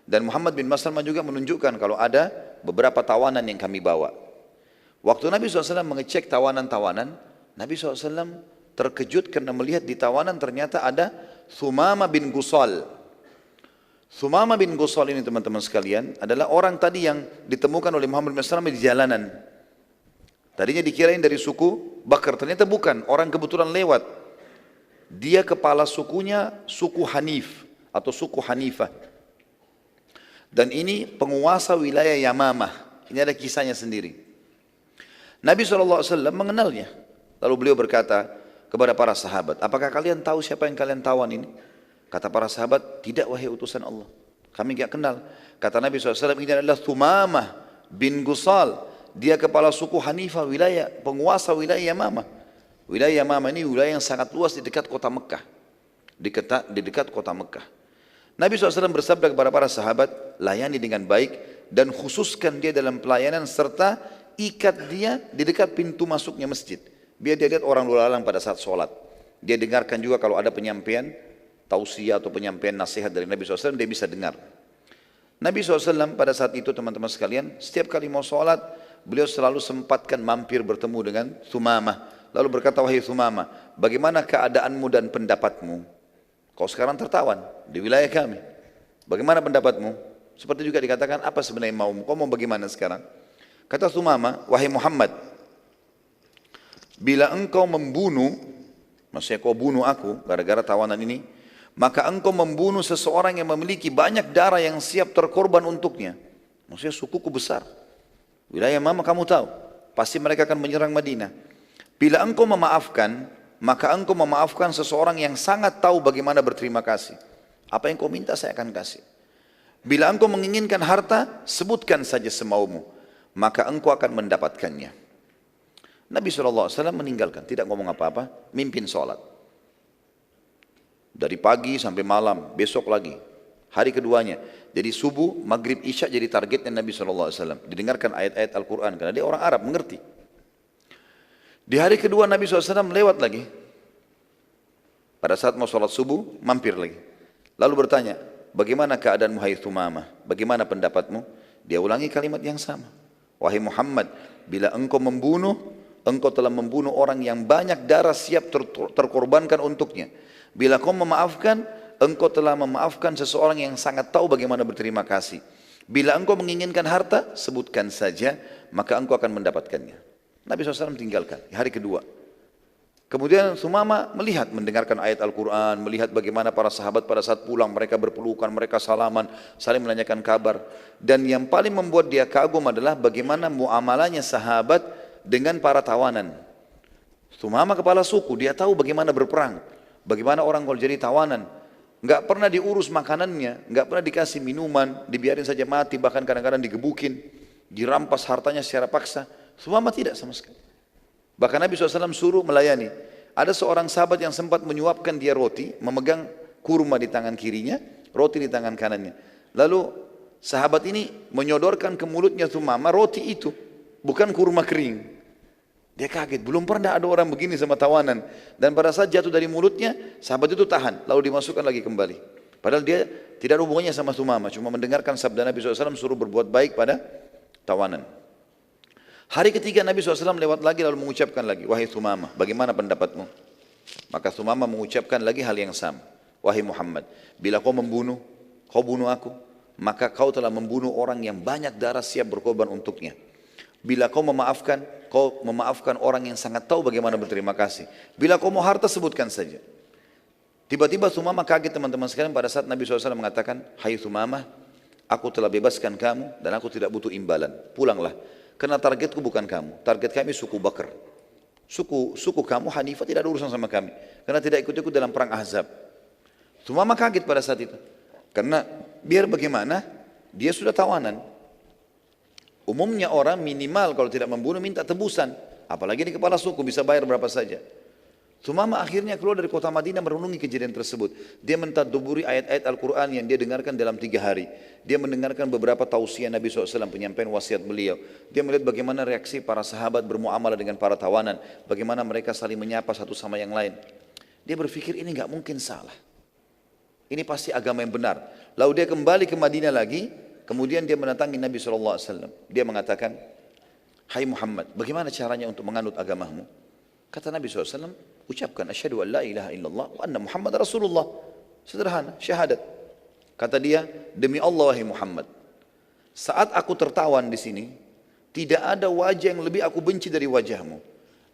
S1: Dan Muhammad bin Maslamah juga menunjukkan kalau ada beberapa tawanan yang kami bawa. Waktu Nabi SAW mengecek tawanan-tawanan, Nabi SAW terkejut karena melihat di tawanan ternyata ada Thumama bin Gusal. Thumama bin Gusal ini teman-teman sekalian adalah orang tadi yang ditemukan oleh Muhammad bin Maslamah di jalanan. Tadinya dikirain dari suku Bakar, ternyata bukan, orang kebetulan lewat. Dia kepala sukunya suku Hanif atau suku Hanifah. Dan ini penguasa wilayah Yamamah. Ini ada kisahnya sendiri. Nabi SAW mengenalnya. Lalu beliau berkata kepada para sahabat, apakah kalian tahu siapa yang kalian tawan ini? Kata para sahabat, tidak wahai utusan Allah. Kami tidak kenal. Kata Nabi SAW, ini adalah Thumamah bin Gusal. Dia kepala suku Hanifah wilayah, penguasa wilayah Yamamah. Wilayah Yamamah ini wilayah yang sangat luas di dekat kota Mekah. Di dekat kota Mekah. Nabi SAW bersabda kepada para sahabat, layani dengan baik dan khususkan dia dalam pelayanan serta ikat dia di dekat pintu masuknya masjid. Biar dia lihat orang lalu lalang pada saat sholat. Dia dengarkan juga kalau ada penyampaian tausiah atau penyampaian nasihat dari Nabi SAW, dia bisa dengar. Nabi SAW pada saat itu teman-teman sekalian, setiap kali mau sholat, beliau selalu sempatkan mampir bertemu dengan Thumamah. Lalu berkata, wahai Thumamah, bagaimana keadaanmu dan pendapatmu? Kau sekarang tertawan di wilayah kami. Bagaimana pendapatmu? Seperti juga dikatakan, apa sebenarnya maumu? Kau mau bagaimana sekarang? Kata Thumamah, wahai Muhammad, bila engkau membunuh, maksudnya kau bunuh aku gara-gara tawanan ini, maka engkau membunuh seseorang yang memiliki banyak darah yang siap terkorban untuknya. Maksudnya sukuku besar. Wilayah Yamamah kamu tahu, pasti mereka akan menyerang Madinah. Bila engkau memaafkan, maka engkau memaafkan seseorang yang sangat tahu bagaimana berterima kasih. Apa yang kau minta saya akan kasih. Bila engkau menginginkan harta, sebutkan saja semaumu, maka engkau akan mendapatkannya. Nabi SAW meninggalkan, tidak ngomong apa-apa, mimpin sholat. Dari pagi sampai malam, besok lagi, hari keduanya. Jadi subuh, maghrib, isya jadi targetnya Nabi SAW. Didengarkan ayat-ayat Al-Quran, karena dia orang Arab, mengerti. Di hari kedua Nabi SAW lewat lagi. Pada saat mau sholat subuh, mampir lagi. Lalu bertanya, bagaimana keadaanmu hai Thumamah? Bagaimana pendapatmu? Dia ulangi kalimat yang sama. Wahai Muhammad, bila engkau membunuh, engkau telah membunuh orang yang banyak darah siap terkorbankan untuknya. Bila kau memaafkan, engkau telah memaafkan seseorang yang sangat tahu bagaimana berterima kasih. Bila engkau menginginkan harta, sebutkan saja, maka engkau akan mendapatkannya. Nabi SAW tinggalkan di hari kedua. Kemudian Thumamah melihat, mendengarkan ayat Al-Quran, melihat bagaimana para sahabat pada saat pulang, mereka berpelukan, mereka salaman, saling menanyakan kabar. Dan yang paling membuat dia kagum adalah bagaimana muamalahnya sahabat dengan para tawanan. Thumamah kepala suku, dia tahu bagaimana berperang, bagaimana orang kalau jadi tawanan. Enggak pernah diurus makanannya, enggak pernah dikasih minuman, dibiarin saja mati, bahkan kadang-kadang digebukin, dirampas hartanya secara paksa. Thumamah tidak sama sekali. Bahkan Nabi SAW suruh melayani. Ada seorang sahabat yang sempat menyuapkan dia roti, memegang kurma di tangan kirinya, roti di tangan kanannya. Lalu sahabat ini menyodorkan ke mulutnya Thumamah roti itu, bukan kurma kering. Dia kaget, belum pernah ada orang begini sama tawanan. Dan pada saat jatuh dari mulutnya, sahabat itu tahan, lalu dimasukkan lagi kembali. Padahal dia tidak ada hubungannya sama Thumamah, cuma mendengarkan sabda Nabi SAW suruh berbuat baik pada tawanan. Hari ketiga Nabi SAW lewat lagi lalu mengucapkan lagi, wahai Thumamah, bagaimana pendapatmu? Maka Thumamah mengucapkan lagi hal yang sama. Wahai Muhammad, bila kau membunuh, kau bunuh aku, maka kau telah membunuh orang yang banyak darah siap berkorban untuknya. Bila kau memaafkan orang yang sangat tahu bagaimana berterima kasih. Bila kau mau harta, sebutkan saja. Tiba-tiba Thumamah kaget teman-teman sekalian pada saat Nabi SAW mengatakan, hai Thumamah, aku telah bebaskan kamu dan aku tidak butuh imbalan, pulanglah. Karena targetku bukan kamu, target kami suku Bakr. Suku kamu Hanifah tidak ada urusan sama kami. Karena tidak ikut-ikut dalam perang Ahzab. Thumamah kaget pada saat itu. Karena biar bagaimana, dia sudah tawanan. Umumnya orang minimal kalau tidak membunuh minta tebusan. Apalagi di kepala suku bisa bayar berapa saja. Sumama akhirnya keluar dari kota Madinah merenungi kejadian tersebut. Dia mentadaburi ayat-ayat Al-Quran yang dia dengarkan dalam 3 hari. Dia mendengarkan beberapa tausiah Nabi SAW, penyampaian wasiat beliau. Dia melihat bagaimana reaksi para sahabat bermuamalah dengan para tawanan. Bagaimana mereka saling menyapa satu sama yang lain. Dia berpikir ini nggak mungkin salah. Ini pasti agama yang benar. Lalu dia kembali ke Madinah lagi. Kemudian dia mendatangi Nabi SAW. Dia mengatakan, hai Muhammad, bagaimana caranya untuk menganut agamamu? Kata Nabi SAW, ucapkan asyhadu an la ilaha illallah wa anna Muhammad Rasulullah. Sederhana, syahadat. Kata dia, demi Allah wahai Muhammad, saat aku tertawan di sini, tidak ada wajah yang lebih aku benci dari wajahmu,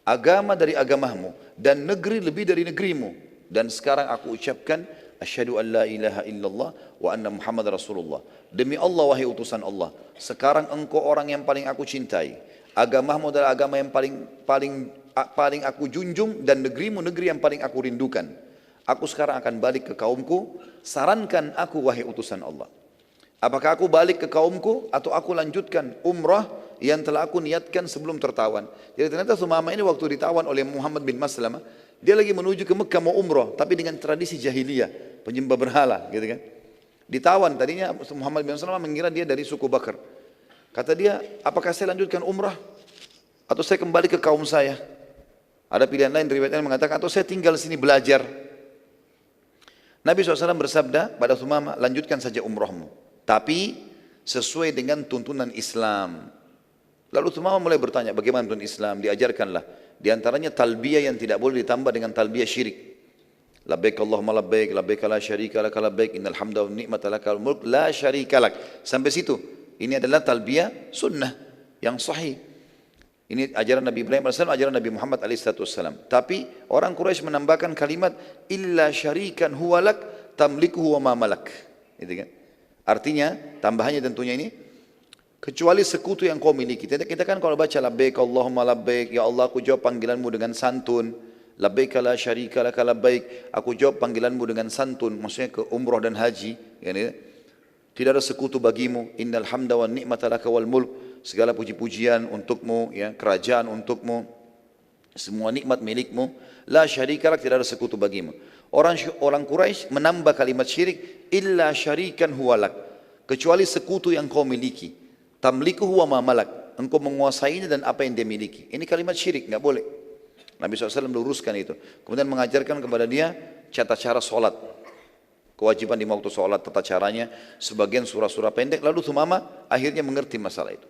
S1: agama dari agamamu, dan negeri lebih dari negerimu. Dan sekarang aku ucapkan asyhadu an la ilaha illallah wa anna Muhammad Rasulullah. Demi Allah wahai utusan Allah, sekarang engkau orang yang paling aku cintai, agamamu adalah agama yang paling aku junjung, dan negerimu negeri yang paling aku rindukan. Aku sekarang akan balik ke kaumku, sarankan aku wahai utusan Allah. Apakah aku balik ke kaumku atau aku lanjutkan umrah yang telah aku niatkan sebelum tertawan? Jadi ternyata Sumama ini waktu ditawan oleh Muhammad bin Maslamah, dia lagi menuju ke Mekah mau umrah, tapi dengan tradisi jahiliyah, penyembah berhala gitu kan. Ditawan, tadinya Muhammad bin Maslamah mengira dia dari suku Bakar. Kata dia, apakah saya lanjutkan umrah atau saya kembali ke kaum saya? Ada pilihan lain, riwayatnya mengatakan, atau saya tinggal di sini belajar. Nabi SAW bersabda pada Sumama, lanjutkan saja umrahmu, tapi sesuai dengan tuntunan Islam. Lalu Sumama mulai bertanya, bagaimana tuntunan Islam? Diajarkanlah. Di antaranya talbiyah yang tidak boleh ditambah dengan talbiyah syirik. Labbaik Allahumma labbaik, labbaik la syarika lak labbaik, innal hamda wan ni'mata lakal mulk la syarika lak. Sampai situ. Ini adalah talbiyah sunnah yang sahih. Ini ajaran Nabi Ibrahim AS, ajaran Nabi Muhammad AS. Tapi orang Quraisy menambahkan kalimat illa syarikan huwalak tamlikuhu wa ma malak. Gitu kan? Artinya tambahannya tentunya ini, kecuali sekutu yang kau miliki. Kita kan kalau baca labbaik Allahumma labbaik, ya Allah aku jawab panggilanmu dengan santun. Labbaik la syarika lak labbaik, aku jawab panggilanmu dengan santun. Maksudnya ke umrah dan haji. Yani, tidak ada sekutu bagimu. Innal hamda wan ni'mata laka wal mulk. Segala puji-pujian untukmu, ya, kerajaan untukmu, semua nikmat milikmu. La syarika lak, tidak ada sekutu bagimu. Orang Quraisy menambah kalimat syirik, illa syarikan huwalak, kecuali sekutu yang kau miliki. Tamlikuhu wa ma malak, engkau menguasainya dan apa yang dia miliki. Ini kalimat syirik, enggak boleh. Nabi SAW meluruskan itu. Kemudian mengajarkan kepada dia tata cara solat, kewajiban di waktu solat, tata caranya, sebagian surah-surah pendek. Lalu Sumama akhirnya mengerti masalah itu.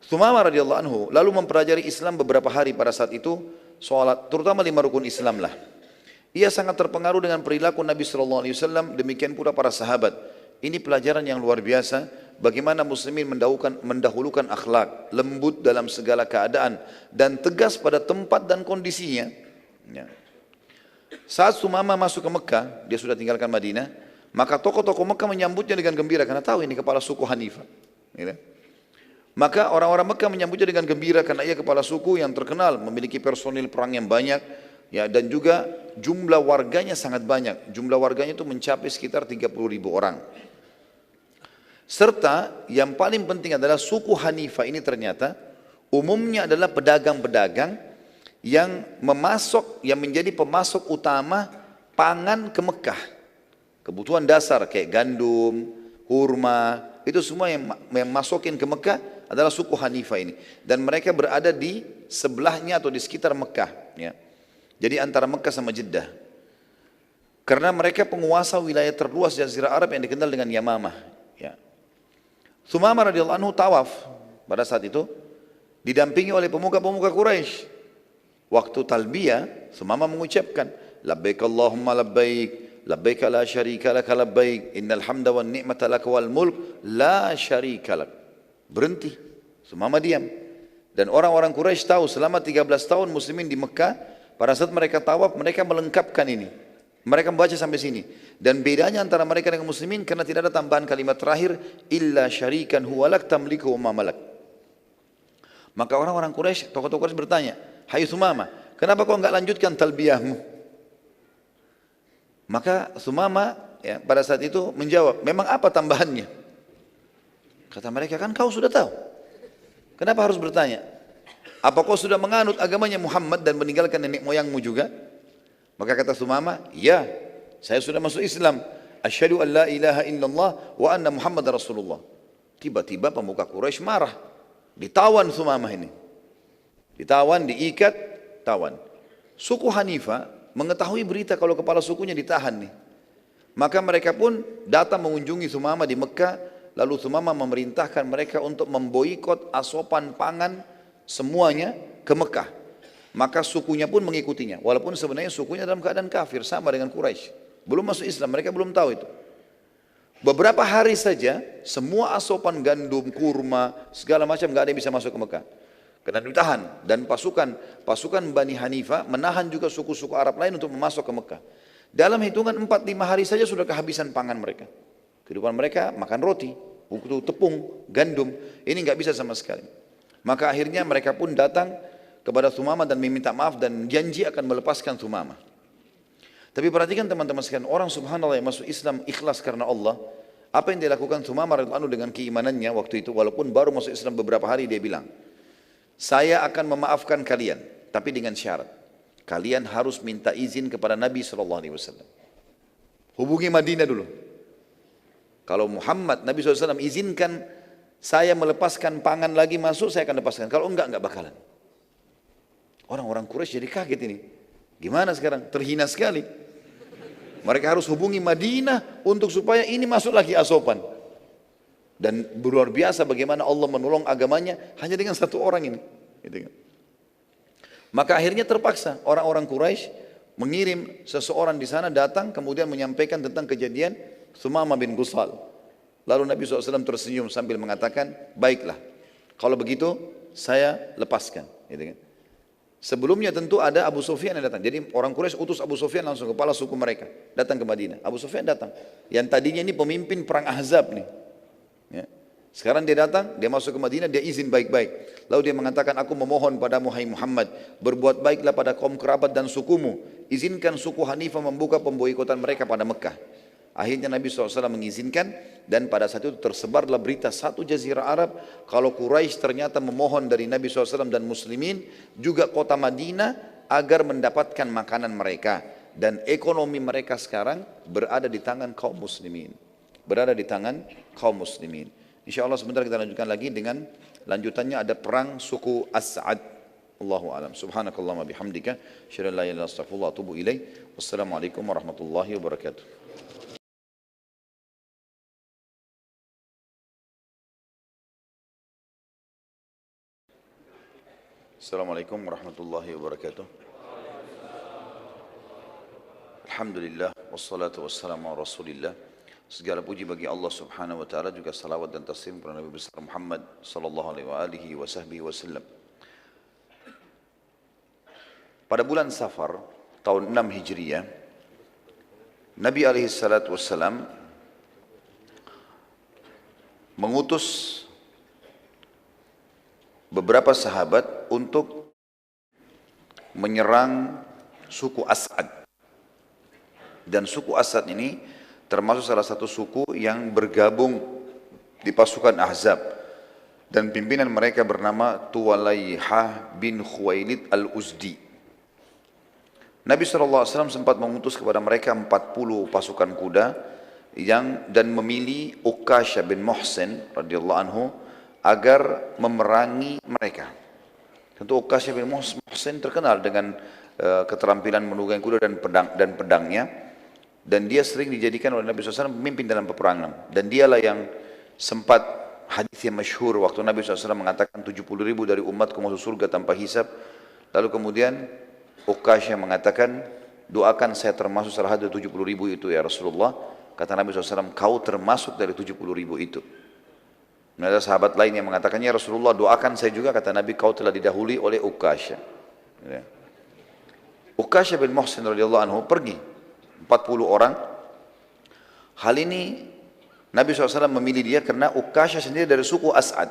S1: Sumama radhiyallahu anhu lalu mempelajari Islam beberapa hari pada saat itu, sholat, terutama 5 rukun Islam lah. Ia sangat terpengaruh dengan perilaku Nabi SAW, demikian pula para sahabat. Ini pelajaran yang luar biasa, bagaimana muslimin mendahulukan akhlak, lembut dalam segala keadaan, dan tegas pada tempat dan kondisinya. Ya. Saat Sumama masuk ke Mekah, dia sudah tinggalkan Madinah, maka tokoh-tokoh Mekah menyambutnya dengan gembira, karena tahu ini kepala suku Hanifah. Gitu. Maka orang-orang Mekah menyambutnya dengan gembira karena ia kepala suku yang terkenal, memiliki personil perang yang banyak, ya, dan juga jumlah warganya sangat banyak. Jumlah warganya itu mencapai sekitar 30.000 orang. Serta yang paling penting adalah suku Hanifah ini ternyata umumnya adalah pedagang-pedagang yang menjadi pemasok utama pangan ke Mekah. Kebutuhan dasar kayak gandum, kurma, itu semua yang masukin ke Mekah adalah suku Hanifah ini, dan mereka berada di sebelahnya atau di sekitar Mekah, ya. Jadi antara Mekah sama Jeddah, karena mereka penguasa wilayah terluas Jazirah Arab yang dikenal dengan Yamamah, ya. Sumama radhiyallahu anhu tawaf pada saat itu didampingi oleh pemuka-pemuka Quraisy. Waktu talbiyah Sumama mengucapkan labbaik Allahumma labbaik, labbaik la syarika lak labbaik, innal hamda wan ni'mata lak wal mulk la syarika lak. Berhenti, Sumama diam. Dan orang-orang Quraisy tahu selama 13 tahun muslimin di Mekah, pada saat mereka tawaf mereka melengkapkan ini. Mereka membaca sampai sini. Dan bedanya antara mereka dengan muslimin karena tidak ada tambahan kalimat terakhir illa syarikan huwalak tamliku wa malak. Maka orang-orang Quraisy, tokoh-tokoh Quraisy bertanya, "Hai Sumama, kenapa kau enggak lanjutkan talbiyahmu?" Maka Sumama, ya, pada saat itu menjawab, "Memang apa tambahannya?" Kata mereka, "Kan kau sudah tahu. Kenapa harus bertanya? Apa kau sudah menganut agamanya Muhammad dan meninggalkan nenek moyangmu juga? Maka kata Sumamah, ya, saya sudah masuk Islam. Asyhadu an la ilaha illallah wa anna Muhammad Rasulullah. Tiba-tiba pemuka Quraisy marah. Ditawan Sumamah ini. Ditawan, diikat, tawan. Suku Hanifah mengetahui berita kalau kepala sukunya ditahan nih. Maka mereka pun datang mengunjungi Sumamah di Mekah. Lalu Sumamah memerintahkan mereka untuk memboikot asopan pangan semuanya ke Mekah. Maka sukunya pun mengikutinya. Walaupun sebenarnya sukunya dalam keadaan kafir, sama dengan Quraisy. Belum masuk Islam, mereka belum tahu itu. Beberapa hari saja, semua asopan gandum, kurma, segala macam gak ada yang bisa masuk ke Mekah. Karena ditahan. Dan pasukan Bani Hanifah menahan juga suku-suku Arab lain untuk masuk ke Mekah. Dalam hitungan 4-5 hari saja sudah kehabisan pangan mereka. Kehidupan mereka makan roti, tepung, gandum. Ini nggak bisa sama sekali. Maka akhirnya mereka pun datang kepada Sumamah dan meminta maaf dan janji akan melepaskan Sumamah. Tapi perhatikan teman-teman sekalian, orang subhanallah yang masuk Islam ikhlas karena Allah. Apa yang dilakukan Sumamah radhiyallahu anhu dengan keimanannya waktu itu, walaupun baru masuk Islam beberapa hari, dia bilang, saya akan memaafkan kalian, tapi dengan syarat. Kalian harus minta izin kepada Nabi SAW. Hubungi Madinah dulu. Kalau Muhammad, Nabi SAW izinkan saya melepaskan pangan lagi masuk, saya akan lepaskan. Kalau enggak bakalan. Orang-orang Quraisy jadi kaget ini. Gimana sekarang? Terhina sekali. Mereka harus hubungi Madinah untuk supaya ini masuk lagi asopan. Dan luar biasa bagaimana Allah menolong agamanya hanya dengan satu orang ini. Gitu kan. Maka akhirnya terpaksa orang-orang Quraisy mengirim seseorang di sana datang kemudian menyampaikan tentang kejadian Sumamah bin Gusal. Lalu Nabi SAW tersenyum sambil mengatakan, baiklah, kalau begitu saya lepaskan. Gitu kan. Sebelumnya tentu ada Abu Sufyan yang datang. Jadi orang Quraisy utus Abu Sufyan langsung, kepala suku mereka, datang ke Madinah. Abu Sufyan datang. Yang tadinya ini pemimpin perang Ahzab nih. Ya. Sekarang dia datang, dia masuk ke Madinah, dia izin baik-baik. Lalu dia mengatakan, aku memohon padamu hai Muhammad, berbuat baiklah pada kaum kerabat dan sukumu. Izinkan suku Hanifah membuka pemboikotan mereka pada Mekah. Akhirnya Nabi SAW mengizinkan dan pada saat itu tersebarlah berita satu jazirah Arab kalau Quraisy ternyata memohon dari Nabi SAW dan muslimin juga kota Madinah agar mendapatkan makanan mereka dan ekonomi mereka sekarang berada di tangan kaum muslimin. Berada di tangan kaum muslimin. InsyaAllah sebentar kita lanjutkan lagi dengan lanjutannya ada perang suku As'ad. Allahu a'lam. Subhanakallahumma bihamdika asyhadu an la ilaha illa anta astaghfiruka wa atubu ilaik. Wassalamualaikum warahmatullahi wabarakatuh. Assalamualaikum warahmatullahi wabarakatuh. Alhamdulillah wassalatu wassalamu ala Rasulillah. Segala puji bagi Allah Subhanahu wa taala, juga salawat dan taslim kepada Nabi besar Muhammad sallallahu alaihi wasallam. Pada bulan Safar tahun 6 Hijriah, Nabi alaihi salatu wassalam mengutus beberapa sahabat untuk menyerang suku As'ad. Dan suku As'ad ini termasuk salah satu suku yang bergabung di pasukan Ahzab. Dan pimpinan mereka bernama Tuwalaihah bin Khuwailid al-Uzdi. Nabi SAW sempat mengutus kepada mereka 40 pasukan kuda dan memilih Uqasha bin Muhsin radhiyallahu anhu agar memerangi mereka. Tentu Uqasha bin Muhsin terkenal dengan keterampilan menunggangi kuda dan pedangnya, dan dia sering dijadikan oleh Nabi SAW pemimpin dalam peperangan. Dan dialah yang sempat hadis yang masyhur waktu Nabi SAW mengatakan 70.000 dari umatku masuk surga tanpa hisab. Lalu kemudian Uqasha mengatakan, doakan saya termasuk salah satu 70.000 itu ya Rasulullah. Kata Nabi SAW, kau termasuk dari 70.000 itu. Dan ada sahabat lain yang mengatakannya, Rasulullah doakan saya juga, kata Nabi, kau telah didahului oleh Uqasha. Ya. Uqasha bin Muhsin radhiyallahu anhu pergi 40 orang. Hal ini Nabi SAW memilih dia karena Uqasha sendiri dari suku As'ad.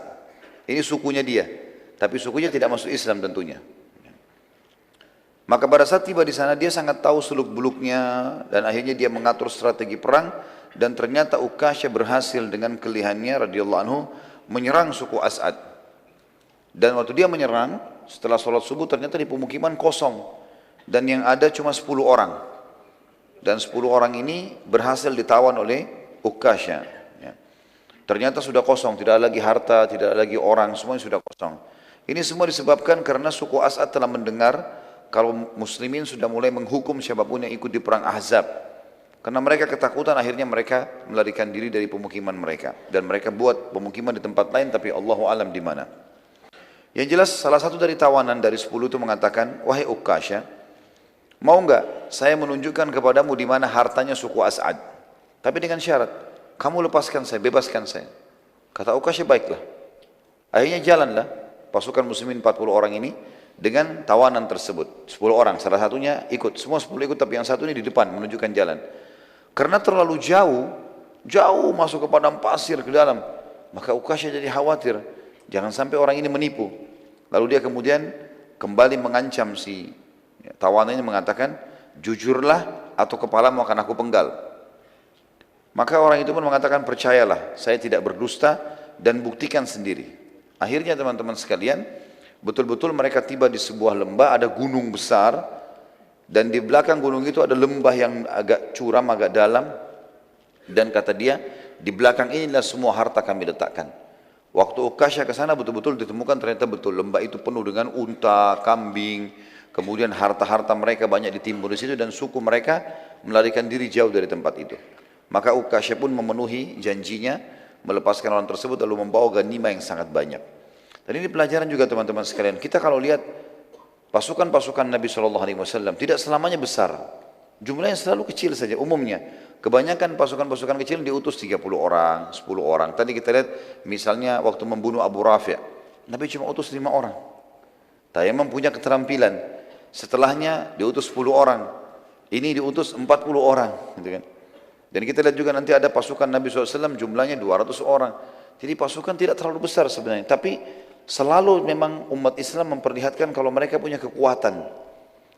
S1: Ini sukunya dia, tapi sukunya tidak masuk Islam tentunya. Maka pada saat tiba di sana dia sangat tahu seluk-beluknya dan akhirnya dia mengatur strategi perang. Dan ternyata Uqasha berhasil dengan kelihayannya radhiyallahu anhu menyerang suku As'ad. Dan waktu dia menyerang, setelah sholat subuh ternyata di pemukiman kosong. Dan yang ada cuma 10 orang. Dan 10 orang ini berhasil ditawan oleh Ukasha. Ya. Ternyata sudah kosong, tidak ada lagi harta, tidak ada lagi orang, semuanya sudah kosong. Ini semua disebabkan karena suku As'ad telah mendengar kalau muslimin sudah mulai menghukum siapapun yang ikut di perang Ahzab. Karena mereka ketakutan, akhirnya mereka melarikan diri dari pemukiman mereka. Dan mereka buat pemukiman di tempat lain, tapi Allahu alam di mana. Yang jelas salah satu dari tawanan dari 10 itu mengatakan, wahai Ukasha, mau enggak saya menunjukkan kepadamu di mana hartanya suku As'ad. Tapi dengan syarat, kamu lepaskan saya, bebaskan saya. Kata Ukasha, baiklah. Akhirnya jalanlah pasukan muslimin 40 orang ini dengan tawanan tersebut. 10 orang, salah satunya ikut. Semua 10 ikut, tapi yang satu ini di depan menunjukkan jalan. Karena terlalu jauh masuk ke padang pasir ke dalam. Maka Ukasha jadi khawatir. Jangan sampai orang ini menipu. Lalu dia kemudian kembali mengancam si tawanan ini mengatakan, jujurlah atau kepalamu akan aku penggal. Maka orang itu pun mengatakan, percayalah, saya tidak berdusta dan buktikan sendiri. Akhirnya teman-teman sekalian, betul-betul mereka tiba di sebuah lembah, ada gunung besar, dan di belakang gunung itu ada lembah yang agak curam, agak dalam, dan kata dia, di belakang inilah semua harta kami letakkan. Waktu Ukasha ke sana betul-betul ditemukan ternyata betul lembah itu penuh dengan unta, kambing, kemudian harta-harta mereka banyak ditimbun di situ dan suku mereka melarikan diri jauh dari tempat itu. Maka Ukasha pun memenuhi janjinya melepaskan orang tersebut lalu membawa ganimah yang sangat banyak. Dan ini pelajaran juga teman-teman sekalian. Kita kalau lihat pasukan-pasukan Nabi SAW tidak selamanya besar. Jumlahnya selalu kecil saja umumnya. Kebanyakan pasukan-pasukan kecil diutus 30 orang, 10 orang. Tadi kita lihat misalnya waktu membunuh Abu Rafi', Nabi cuma utus 5 orang. Tayammum punya keterampilan. Setelahnya diutus 10 orang. Ini diutus 40 orang. Gitu kan. Dan kita lihat juga nanti ada pasukan Nabi SAW jumlahnya 200 orang. Jadi pasukan tidak terlalu besar sebenarnya. Tapi selalu memang umat Islam memperlihatkan kalau mereka punya kekuatan.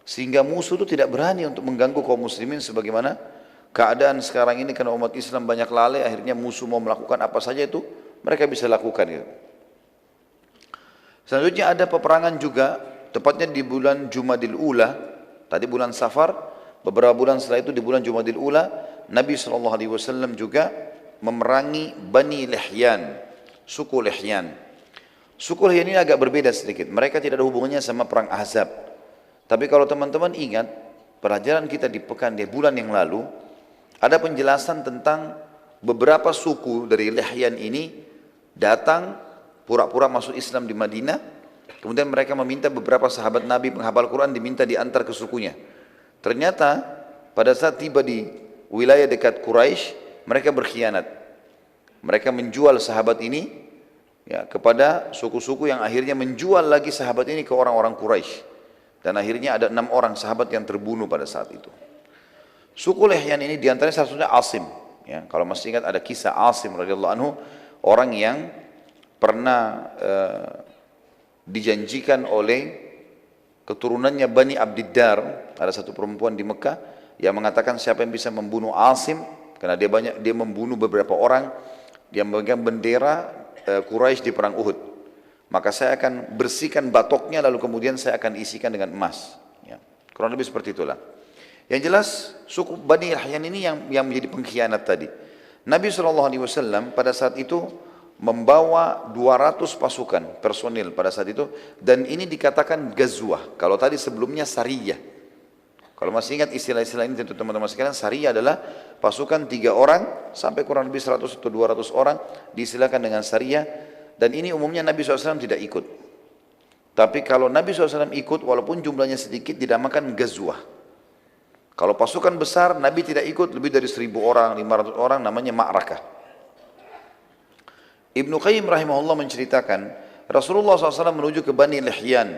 S1: Sehingga musuh itu tidak berani untuk mengganggu kaum muslimin sebagaimana keadaan sekarang ini karena umat Islam banyak lalai, akhirnya musuh mau melakukan apa saja itu mereka bisa lakukan. Gitu. Selanjutnya ada peperangan juga, tepatnya di bulan Jumadil Ula, tadi bulan Safar, beberapa bulan setelah itu di bulan Jumadil Ula, Nabi SAW juga memerangi Bani Lihyan, suku Lihyan. Suku Lihyan ini agak berbeda sedikit, mereka tidak ada hubungannya sama perang Ahzab. Tapi kalau teman-teman ingat, pelajaran kita di pekan di bulan yang lalu, ada penjelasan tentang beberapa suku dari Lihyan ini datang pura-pura masuk Islam di Madinah, kemudian mereka meminta beberapa sahabat Nabi penghafal Quran diminta diantar ke sukunya. Ternyata pada saat tiba di wilayah dekat Quraisy, mereka berkhianat. Mereka menjual sahabat ini ya, kepada suku-suku yang akhirnya menjual lagi sahabat ini ke orang-orang Quraisy. Dan akhirnya ada 6 orang sahabat yang terbunuh pada saat itu. Suku Lihyan ini diantaranya salah satunya Asim. Ya, kalau masih ingat ada kisah Asim radhiyallahu anhu, orang yang pernah dijanjikan oleh keturunannya Bani Abdiddar, ada satu perempuan di Mekah yang mengatakan siapa yang bisa membunuh Asim, karena dia membunuh beberapa orang yang memegang bendera Quraisy di perang Uhud. Maka saya akan bersihkan batoknya lalu kemudian saya akan isikan dengan emas. Ya, kurang lebih seperti itulah. Yang jelas suku Bani Lihyan ini yang menjadi pengkhianat tadi. Nabi SAW pada saat itu membawa 200 pasukan personil pada saat itu dan ini dikatakan gazwah. Kalau tadi sebelumnya sariyah. Kalau masih ingat istilah-istilah ini tentu teman-teman sekalian, sariyah adalah pasukan 3 orang sampai kurang lebih 100 atau 200 orang diistilahkan dengan sariyah. Dan ini umumnya Nabi SAW tidak ikut. Tapi kalau Nabi SAW ikut, walaupun jumlahnya sedikit, dinamakan gazwah. Kalau pasukan besar, Nabi tidak ikut, lebih dari 1000 orang, 500 orang, namanya ma'rakah. Ibnu Qayyim rahimahullah menceritakan, Rasulullah SAW menuju ke Bani Lihyan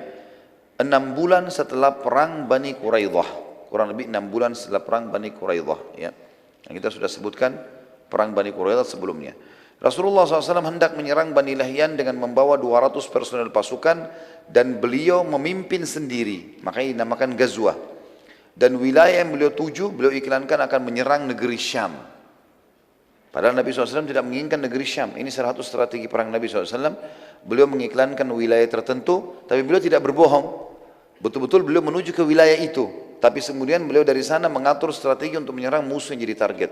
S1: 6 bulan setelah perang Bani Quraidah. Kurang lebih 6 bulan setelah perang Bani Quraidah. Ya. Yang kita sudah sebutkan perang Bani Quraidah sebelumnya. Rasulullah SAW hendak menyerang Bani Lihyan dengan membawa 200 personel pasukan dan beliau memimpin sendiri, makanya dinamakan Ghazwah. Dan wilayah yang beliau tuju, beliau iklankan akan menyerang negeri Syam. Padahal Nabi SAW tidak menginginkan negeri Syam. Ini salah satu strategi perang Nabi SAW. Beliau mengiklankan wilayah tertentu, tapi beliau tidak berbohong. Betul-betul beliau menuju ke wilayah itu. Tapi kemudian beliau dari sana mengatur strategi untuk menyerang musuh yang jadi target.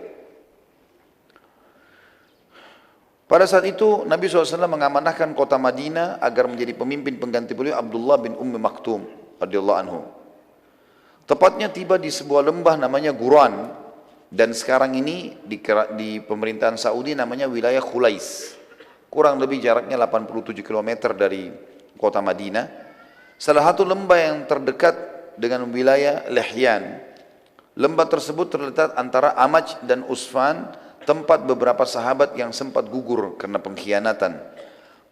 S1: Pada saat itu Nabi SAW mengamanahkan kota Madinah agar menjadi pemimpin pengganti beliau Abdullah bin Ummi Maktum radhiyallahu anhu. Tepatnya tiba di sebuah lembah namanya Guran. Dan sekarang ini di pemerintahan Saudi namanya wilayah Khulais. Kurang lebih jaraknya 87 km dari kota Madinah. Salah satu lembah yang terdekat dengan wilayah Lihyan. Lembah tersebut terletak antara Amaj dan Usfan, tempat beberapa sahabat yang sempat gugur karena pengkhianatan.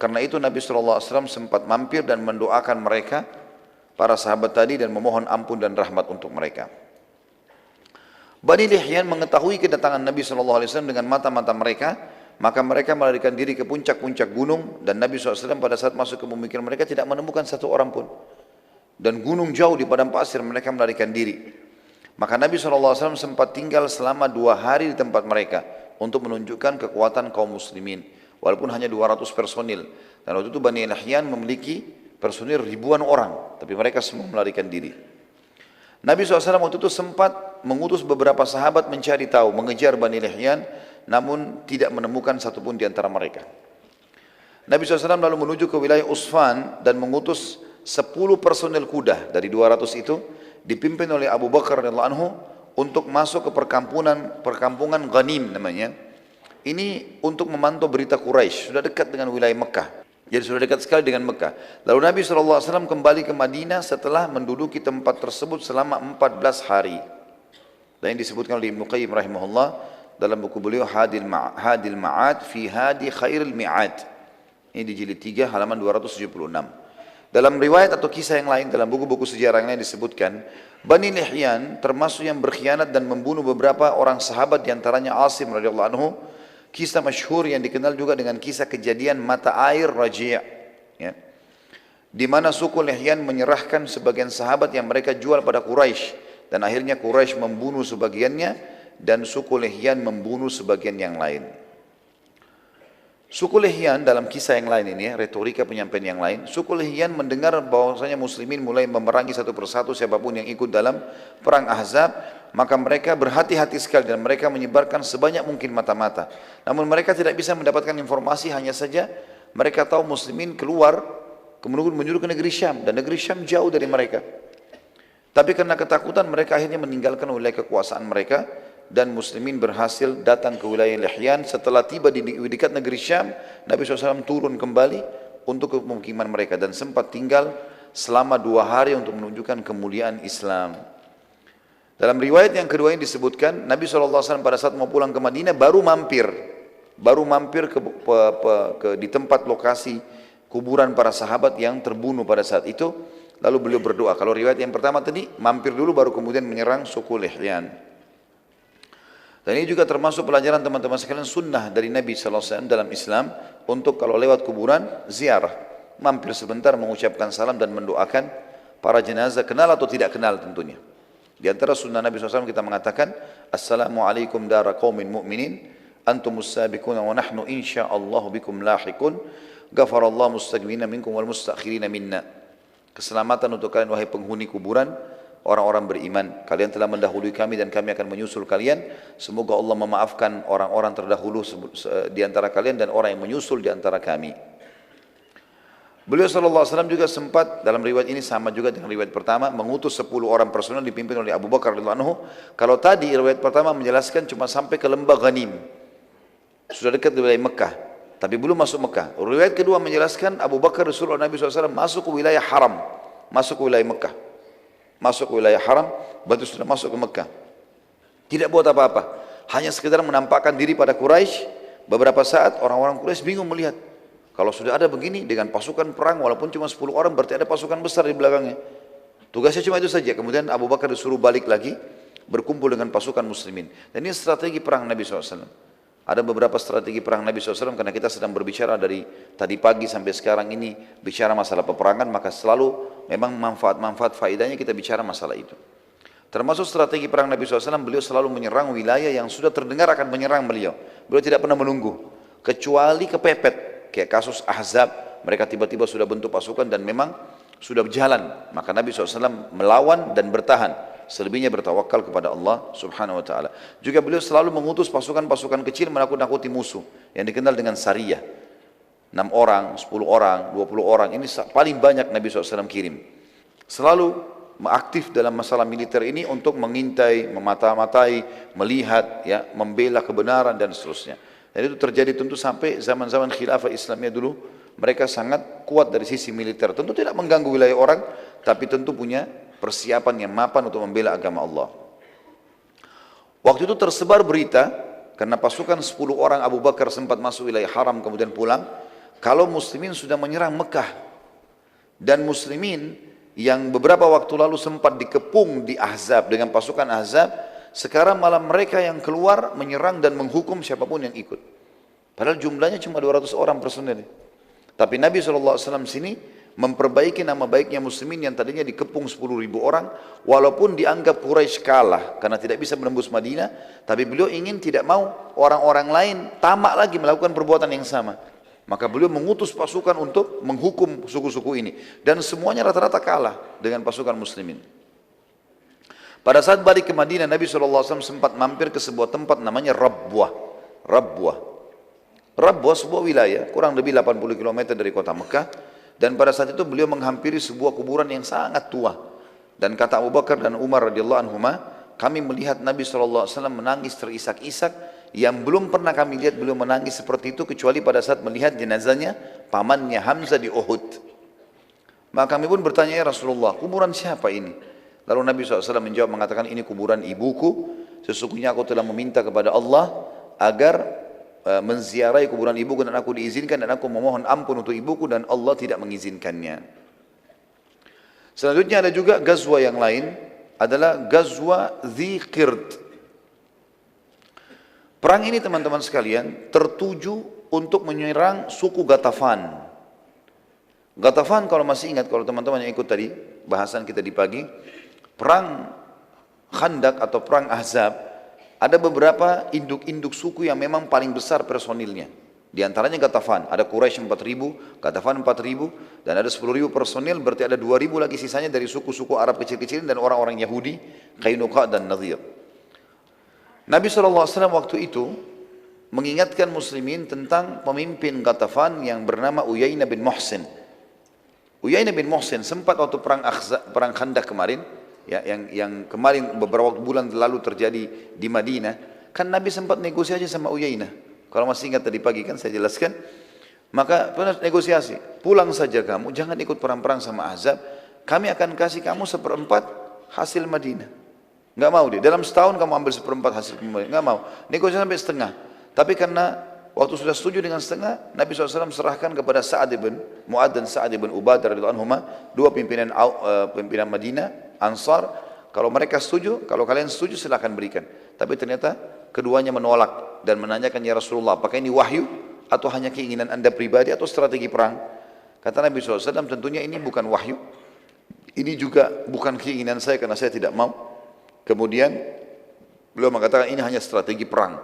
S1: Karena itu Nabi SAW sempat mampir dan mendoakan mereka, para sahabat tadi, dan memohon ampun dan rahmat untuk mereka. Bani Lihyan mengetahui kedatangan Nabi SAW dengan mata-mata mereka, maka mereka melarikan diri ke puncak-puncak gunung, dan Nabi SAW pada saat masuk ke pemikiran mereka tidak menemukan satu orang pun. Dan gunung jauh di padang pasir, mereka melarikan diri. Maka Nabi SAW sempat tinggal selama 2 hari di tempat mereka untuk menunjukkan kekuatan kaum muslimin, walaupun hanya 200 personil. Dan waktu itu Bani Lihyan memiliki personil ribuan orang, tapi mereka semua melarikan diri. Nabi SAW waktu itu sempat mengutus beberapa sahabat mencari tahu, mengejar Bani Lihyan, namun tidak menemukan satupun di antara mereka. Nabi SAW lalu menuju ke wilayah Usfan dan mengutus 10 personel kuda dari 200 itu, dipimpin oleh Abu Bakar radhiyallahu anhu, untuk masuk ke perkampungan Ghanim namanya. Ini untuk memantau berita Quraisy, sudah dekat dengan wilayah Mekah. Jadi sudah dekat sekali dengan Mekah. Lalu Nabi SAW kembali ke Madinah setelah menduduki tempat tersebut selama 14 hari. Dan ini disebutkan oleh Ibnu Qayyim rahimahullah dalam buku beliau Hadil Ma'ad fi Hadi Khairil Mi'ad. Ini di jilid 3 halaman 276. Dalam riwayat atau kisah yang lain, dalam buku-buku sejarah yang lain disebutkan, Bani Lihyan termasuk yang berkhianat dan membunuh beberapa orang sahabat, diantaranya Asim radhiyallahu anhu. Kisah masyhur yang dikenal juga dengan kisah kejadian mata air Raji', ya, di mana suku Lihyan menyerahkan sebagian sahabat yang mereka jual pada Quraisy, dan akhirnya Quraisy membunuh sebagiannya dan suku Lihyan membunuh sebagian yang lain. Suku Lihyan dalam kisah yang lain ini, retorika penyampaian yang lain, suku Lihyan mendengar bahwasanya muslimin mulai memerangi satu persatu siapapun yang ikut dalam perang Ahzab, maka mereka berhati-hati sekali dan mereka menyebarkan sebanyak mungkin mata-mata. Namun mereka tidak bisa mendapatkan informasi, hanya saja mereka tahu muslimin keluar kemudian menyuruh ke negeri Syam, dan negeri Syam jauh dari mereka. Tapi karena ketakutan mereka akhirnya meninggalkan wilayah kekuasaan mereka, dan muslimin berhasil datang ke wilayah Lihyan. Setelah tiba di dekat negeri Syam, Nabi SAW turun kembali untuk ke pemukiman mereka dan sempat tinggal selama 2 hari untuk menunjukkan kemuliaan Islam. Dalam riwayat yang kedua ini disebutkan, Nabi SAW pada saat mau pulang ke Madinah baru mampir di tempat lokasi kuburan para sahabat yang terbunuh pada saat itu. Lalu beliau berdoa. Kalau riwayat yang pertama tadi, mampir dulu baru kemudian menyerang suku Lihyan. Dan ini juga termasuk pelajaran teman-teman sekalian, sunnah dari Nabi SAW dalam Islam, untuk kalau lewat kuburan, ziarah. Mampir sebentar, mengucapkan salam dan mendoakan para jenazah, kenal atau tidak kenal tentunya. Di antara sunnah Nabi SAW kita mengatakan, Assalamualaikum dara qawmin mu'minin, antumus sabiquna wa nahnu insya'allahu bikum lahiqun, ghafarallahu mustaqimina minkum wal mustakhirina minna. Keselamatan untuk kalian wahai penghuni kuburan, orang-orang beriman. Kalian telah mendahului kami dan kami akan menyusul kalian. Semoga Allah memaafkan orang-orang terdahulu di antara kalian dan orang yang menyusul di antara kami. Beliau SAW juga sempat, dalam riwayat ini sama juga dengan riwayat pertama, mengutus 10 orang personel dipimpin oleh Abu Bakar radhiyallahu anhu. Kalau tadi riwayat pertama menjelaskan cuma sampai ke lembah Ghanim, sudah dekat di wilayah Mekah, tapi belum masuk Mekah. Riwayat kedua menjelaskan Abu Bakar Rasulullah Nabi SAW masuk ke wilayah haram, masuk ke wilayah Mekah, masuk ke wilayah haram, berarti sudah masuk ke Mekah. Tidak buat apa-apa, hanya sekedar menampakkan diri pada Quraisy. Beberapa saat orang-orang Quraisy bingung melihat, kalau sudah ada begini dengan pasukan perang, walaupun cuma 10 orang, berarti ada pasukan besar di belakangnya. Tugasnya cuma itu saja. Kemudian Abu Bakar disuruh balik lagi, berkumpul dengan pasukan muslimin. Dan ini strategi perang Nabi SAW. Ada beberapa strategi perang Nabi SAW, karena kita sedang berbicara dari tadi pagi sampai sekarang ini, bicara masalah peperangan, maka selalu memang manfaat-manfaat faedahnya kita bicara masalah itu. Termasuk strategi perang Nabi SAW, beliau selalu menyerang wilayah yang sudah terdengar akan menyerang beliau. Beliau tidak pernah menunggu, kecuali kepepet. Kayak kasus Ahzab, mereka tiba-tiba sudah bentuk pasukan dan memang sudah berjalan. Maka Nabi SAW melawan dan bertahan. Selebihnya bertawakal kepada Allah Subhanahu Wa Taala. Juga beliau selalu mengutus pasukan-pasukan kecil menakut-nakuti musuh, yang dikenal dengan Sariyah. 6 orang, 10 orang, 20 orang, ini paling banyak Nabi SAW kirim. Selalu aktif dalam masalah militer ini untuk mengintai, memata-matai, melihat, ya, membela kebenaran dan seterusnya. Dan itu terjadi tentu sampai zaman-zaman khilafah Islamnya dulu, mereka sangat kuat dari sisi militer. Tentu tidak mengganggu wilayah orang, tapi tentu punya persiapan yang mapan untuk membela agama Allah. Waktu itu tersebar berita, karena pasukan 10 orang Abu Bakar sempat masuk wilayah haram kemudian pulang, kalau muslimin sudah menyerang Mekah. Dan muslimin yang beberapa waktu lalu sempat dikepung di Ahzab dengan pasukan Ahzab, sekarang malah mereka yang keluar menyerang dan menghukum siapapun yang ikut. Padahal jumlahnya cuma 200 orang personel. Tapi Nabi SAW sini memperbaiki nama baiknya muslimin yang tadinya dikepung 10.000 orang, walaupun dianggap Quraisy kalah karena tidak bisa menembus Madinah, tapi beliau ingin tidak mau orang-orang lain tamak lagi melakukan perbuatan yang sama. Maka beliau mengutus pasukan untuk menghukum suku-suku ini. Dan semuanya rata-rata kalah dengan pasukan muslimin. Pada saat balik ke Madinah, Nabi SAW sempat mampir ke sebuah tempat namanya Rabwah. Rabwah sebuah wilayah, kurang lebih 80 km dari kota Mekah. Dan pada saat itu beliau menghampiri sebuah kuburan yang sangat tua. Dan kata Abu Bakar dan Umar radhiyallahu anhuma, kami melihat Nabi SAW menangis terisak-isak, yang belum pernah kami lihat beliau menangis seperti itu kecuali pada saat melihat jenazahnya pamannya Hamzah di Uhud. Maka kami pun bertanya, ya Rasulullah, kuburan siapa ini? Lalu Nabi SAW menjawab mengatakan, ini kuburan ibuku, sesungguhnya aku telah meminta kepada Allah agar menziarahi kuburan ibuku dan aku diizinkan, dan aku memohon ampun untuk ibuku dan Allah tidak mengizinkannya. Selanjutnya ada juga gazwa yang lain, adalah gazwa Dzikird. Perang ini teman-teman sekalian tertuju untuk menyerang suku Ghatafan. Ghatafan kalau masih ingat, kalau teman-teman yang ikut tadi bahasan kita di pagi, perang Khandak atau perang Ahzab, ada beberapa induk-induk suku yang memang paling besar personilnya. Di antaranya Ghatafan, ada Quraisy 4.000, Ghatafan 4.000, dan ada 10.000 personil, berarti ada 2.000 lagi sisanya dari suku-suku Arab kecil-kecil dan orang-orang Yahudi, Qainuqa dan Nadhir. Nabi SAW waktu itu mengingatkan muslimin tentang pemimpin Ghatafan yang bernama Uyainah bin Muhsin. Uyainah bin Muhsin sempat waktu perang Khandak kemarin, ya, yang kemarin beberapa bulan lalu terjadi di Madinah, kan Nabi sempat negosiasi sama Uyainah. Kalau masih ingat tadi pagi kan saya jelaskan, maka negosiasi, pulang saja kamu, jangan ikut perang-perang sama Ahzab, kami akan kasih kamu 1/4 hasil Madinah. Nggak mau dia, dalam setahun kamu ambil 1/4 hasil Madinah, nggak mau, negosiasi sampai setengah. Tapi karena waktu sudah setuju dengan setengah, Nabi SAW serahkan kepada Sa'ad bin Mu'ad dan Sa'ad bin Ubadah radhiyallahu anhuma, dua pimpinan Madinah, Ansar. Kalau mereka setuju, kalau kalian setuju silahkan berikan. Tapi ternyata keduanya menolak dan menanyakan, ya Rasulullah, apakah ini wahyu atau hanya keinginan anda pribadi atau strategi perang? Kata Nabi SAW, tentunya ini bukan wahyu, ini juga bukan keinginan saya karena saya tidak mau. Kemudian beliau mengatakan ini hanya strategi perang.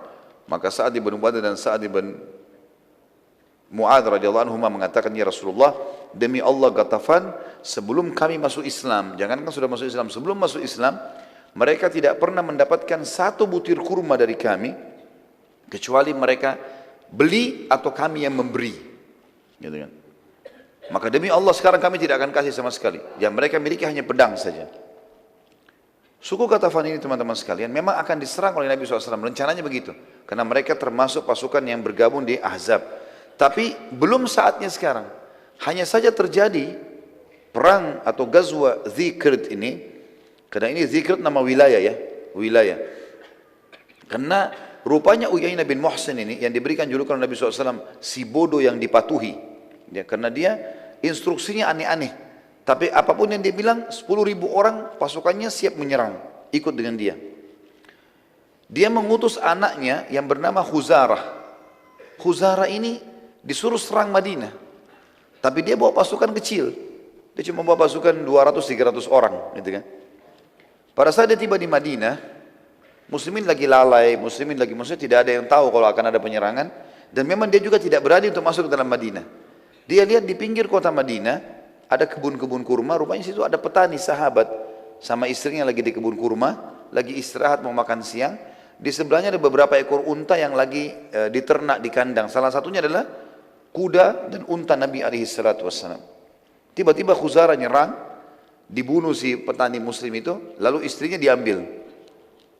S1: Maka Sa'ad bin Ubadah dan Sa'ad bin Mu'ad radhiyallahu anhu mengatakan, ya Rasulullah, demi Allah Ghatafan sebelum kami masuk Islam, jangankan sudah masuk Islam, sebelum masuk Islam mereka tidak pernah mendapatkan satu butir kurma dari kami kecuali mereka beli atau kami yang memberi, gitu kan. Maka demi Allah sekarang kami tidak akan kasih sama sekali, yang mereka miliki hanya pedang saja. Suku Ghatafan ini teman-teman sekalian memang akan diserang oleh Nabi SAW, rencananya begitu, karena mereka termasuk pasukan yang bergabung di Ahzab. Tapi belum saatnya sekarang, hanya saja terjadi perang atau gazwa Dzikird ini, karena ini Dzikird nama wilayah ya, wilayah. Karena rupanya Uyainah bin Muhsin ini yang diberikan julukan Nabi SAW si bodoh yang dipatuhi, ya, karena dia instruksinya aneh-aneh. Tapi apapun yang dia bilang, 10.000 orang pasukannya siap menyerang, ikut dengan dia. Dia mengutus anaknya yang bernama Khuzarah. Khuzarah ini disuruh serang Madinah. Tapi dia bawa pasukan kecil. Dia cuma bawa pasukan 200-300 orang, gitu kan. Pada saat dia tiba di Madinah, muslimin lagi lalai, muslimin lagi maksudnya tidak ada yang tahu kalau akan ada penyerangan, dan memang dia juga tidak berani untuk masuk ke dalam Madinah. Dia lihat di pinggir kota Madinah ada kebun-kebun kurma, rupanya situ ada petani sahabat sama istrinya lagi di kebun kurma, lagi istirahat mau makan siang. Di sebelahnya ada beberapa ekor unta yang lagi diternak di kandang. Salah satunya adalah kuda dan unta Nabi SAW. Tiba-tiba Khuzarah nyerang, dibunuh si petani muslim itu, lalu istrinya diambil.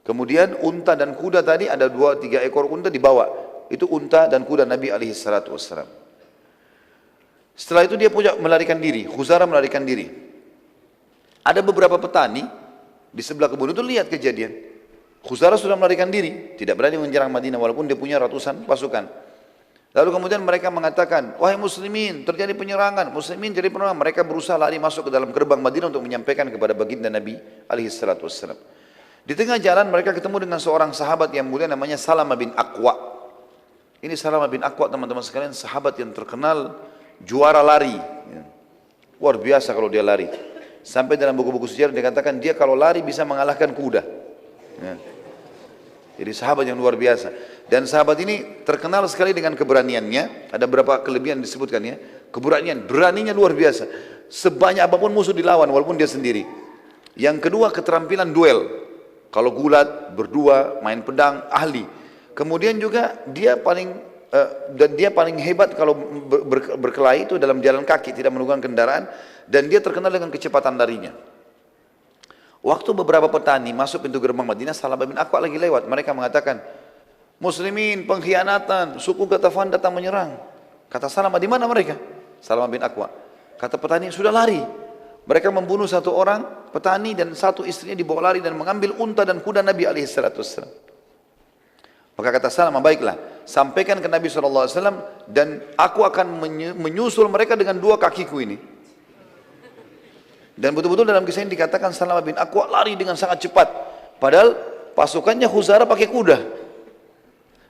S1: Kemudian unta dan kuda tadi ada 2-3 ekor unta dibawa. Itu unta dan kuda Nabi SAW. Setelah itu dia punya melarikan diri, Khuzarah melarikan diri. Ada beberapa petani di sebelah kebun itu lihat kejadian. Khuzarah sudah melarikan diri, tidak berani menyerang Madinah walaupun dia punya ratusan pasukan. Lalu kemudian mereka mengatakan, wahai muslimin, terjadi penyerangan, muslimin jadi penyerangan. Mereka berusaha lari masuk ke dalam gerbang Madinah untuk menyampaikan kepada baginda Nabi SAW. Di tengah jalan mereka ketemu dengan seorang sahabat yang mulia namanya Salamah bin Aqwa. Ini Salamah bin Aqwa teman-teman sekalian, sahabat yang terkenal juara lari. Luar biasa kalau dia lari. Sampai dalam buku-buku sejarah dikatakan dia kalau lari bisa mengalahkan kuda. Jadi sahabat yang luar biasa. Dan sahabat ini terkenal sekali dengan keberaniannya. Ada beberapa kelebihan disebutkan ya. Keberanian, beraninya luar biasa. Sebanyak apapun musuh dilawan walaupun dia sendiri. Yang kedua keterampilan duel. Kalau gulat, berdua, main pedang, ahli. Kemudian juga dia paling hebat kalau berkelahi itu dalam jalan kaki, tidak menggunakan kendaraan, dan dia terkenal dengan kecepatan larinya. Waktu beberapa petani masuk pintu gerbang Madinah, Salamah bin Aqwa lagi lewat, mereka mengatakan, muslimin pengkhianatan, suku Ghatafan datang menyerang. Kata Salamah, di mana mereka? Salamah bin Aqwa. Kata petani, sudah lari. Mereka membunuh satu orang petani dan satu istrinya dibawa lari dan mengambil unta dan kuda Nabi SAW. Maka kata Salamah, baiklah, sampaikan ke Nabi SAW dan aku akan menyusul mereka dengan 2 kakiku ini. Dan betul-betul dalam kisah ini dikatakan Salamah bin Aqwa lari dengan sangat cepat. Padahal pasukannya Khuzarah pakai kuda.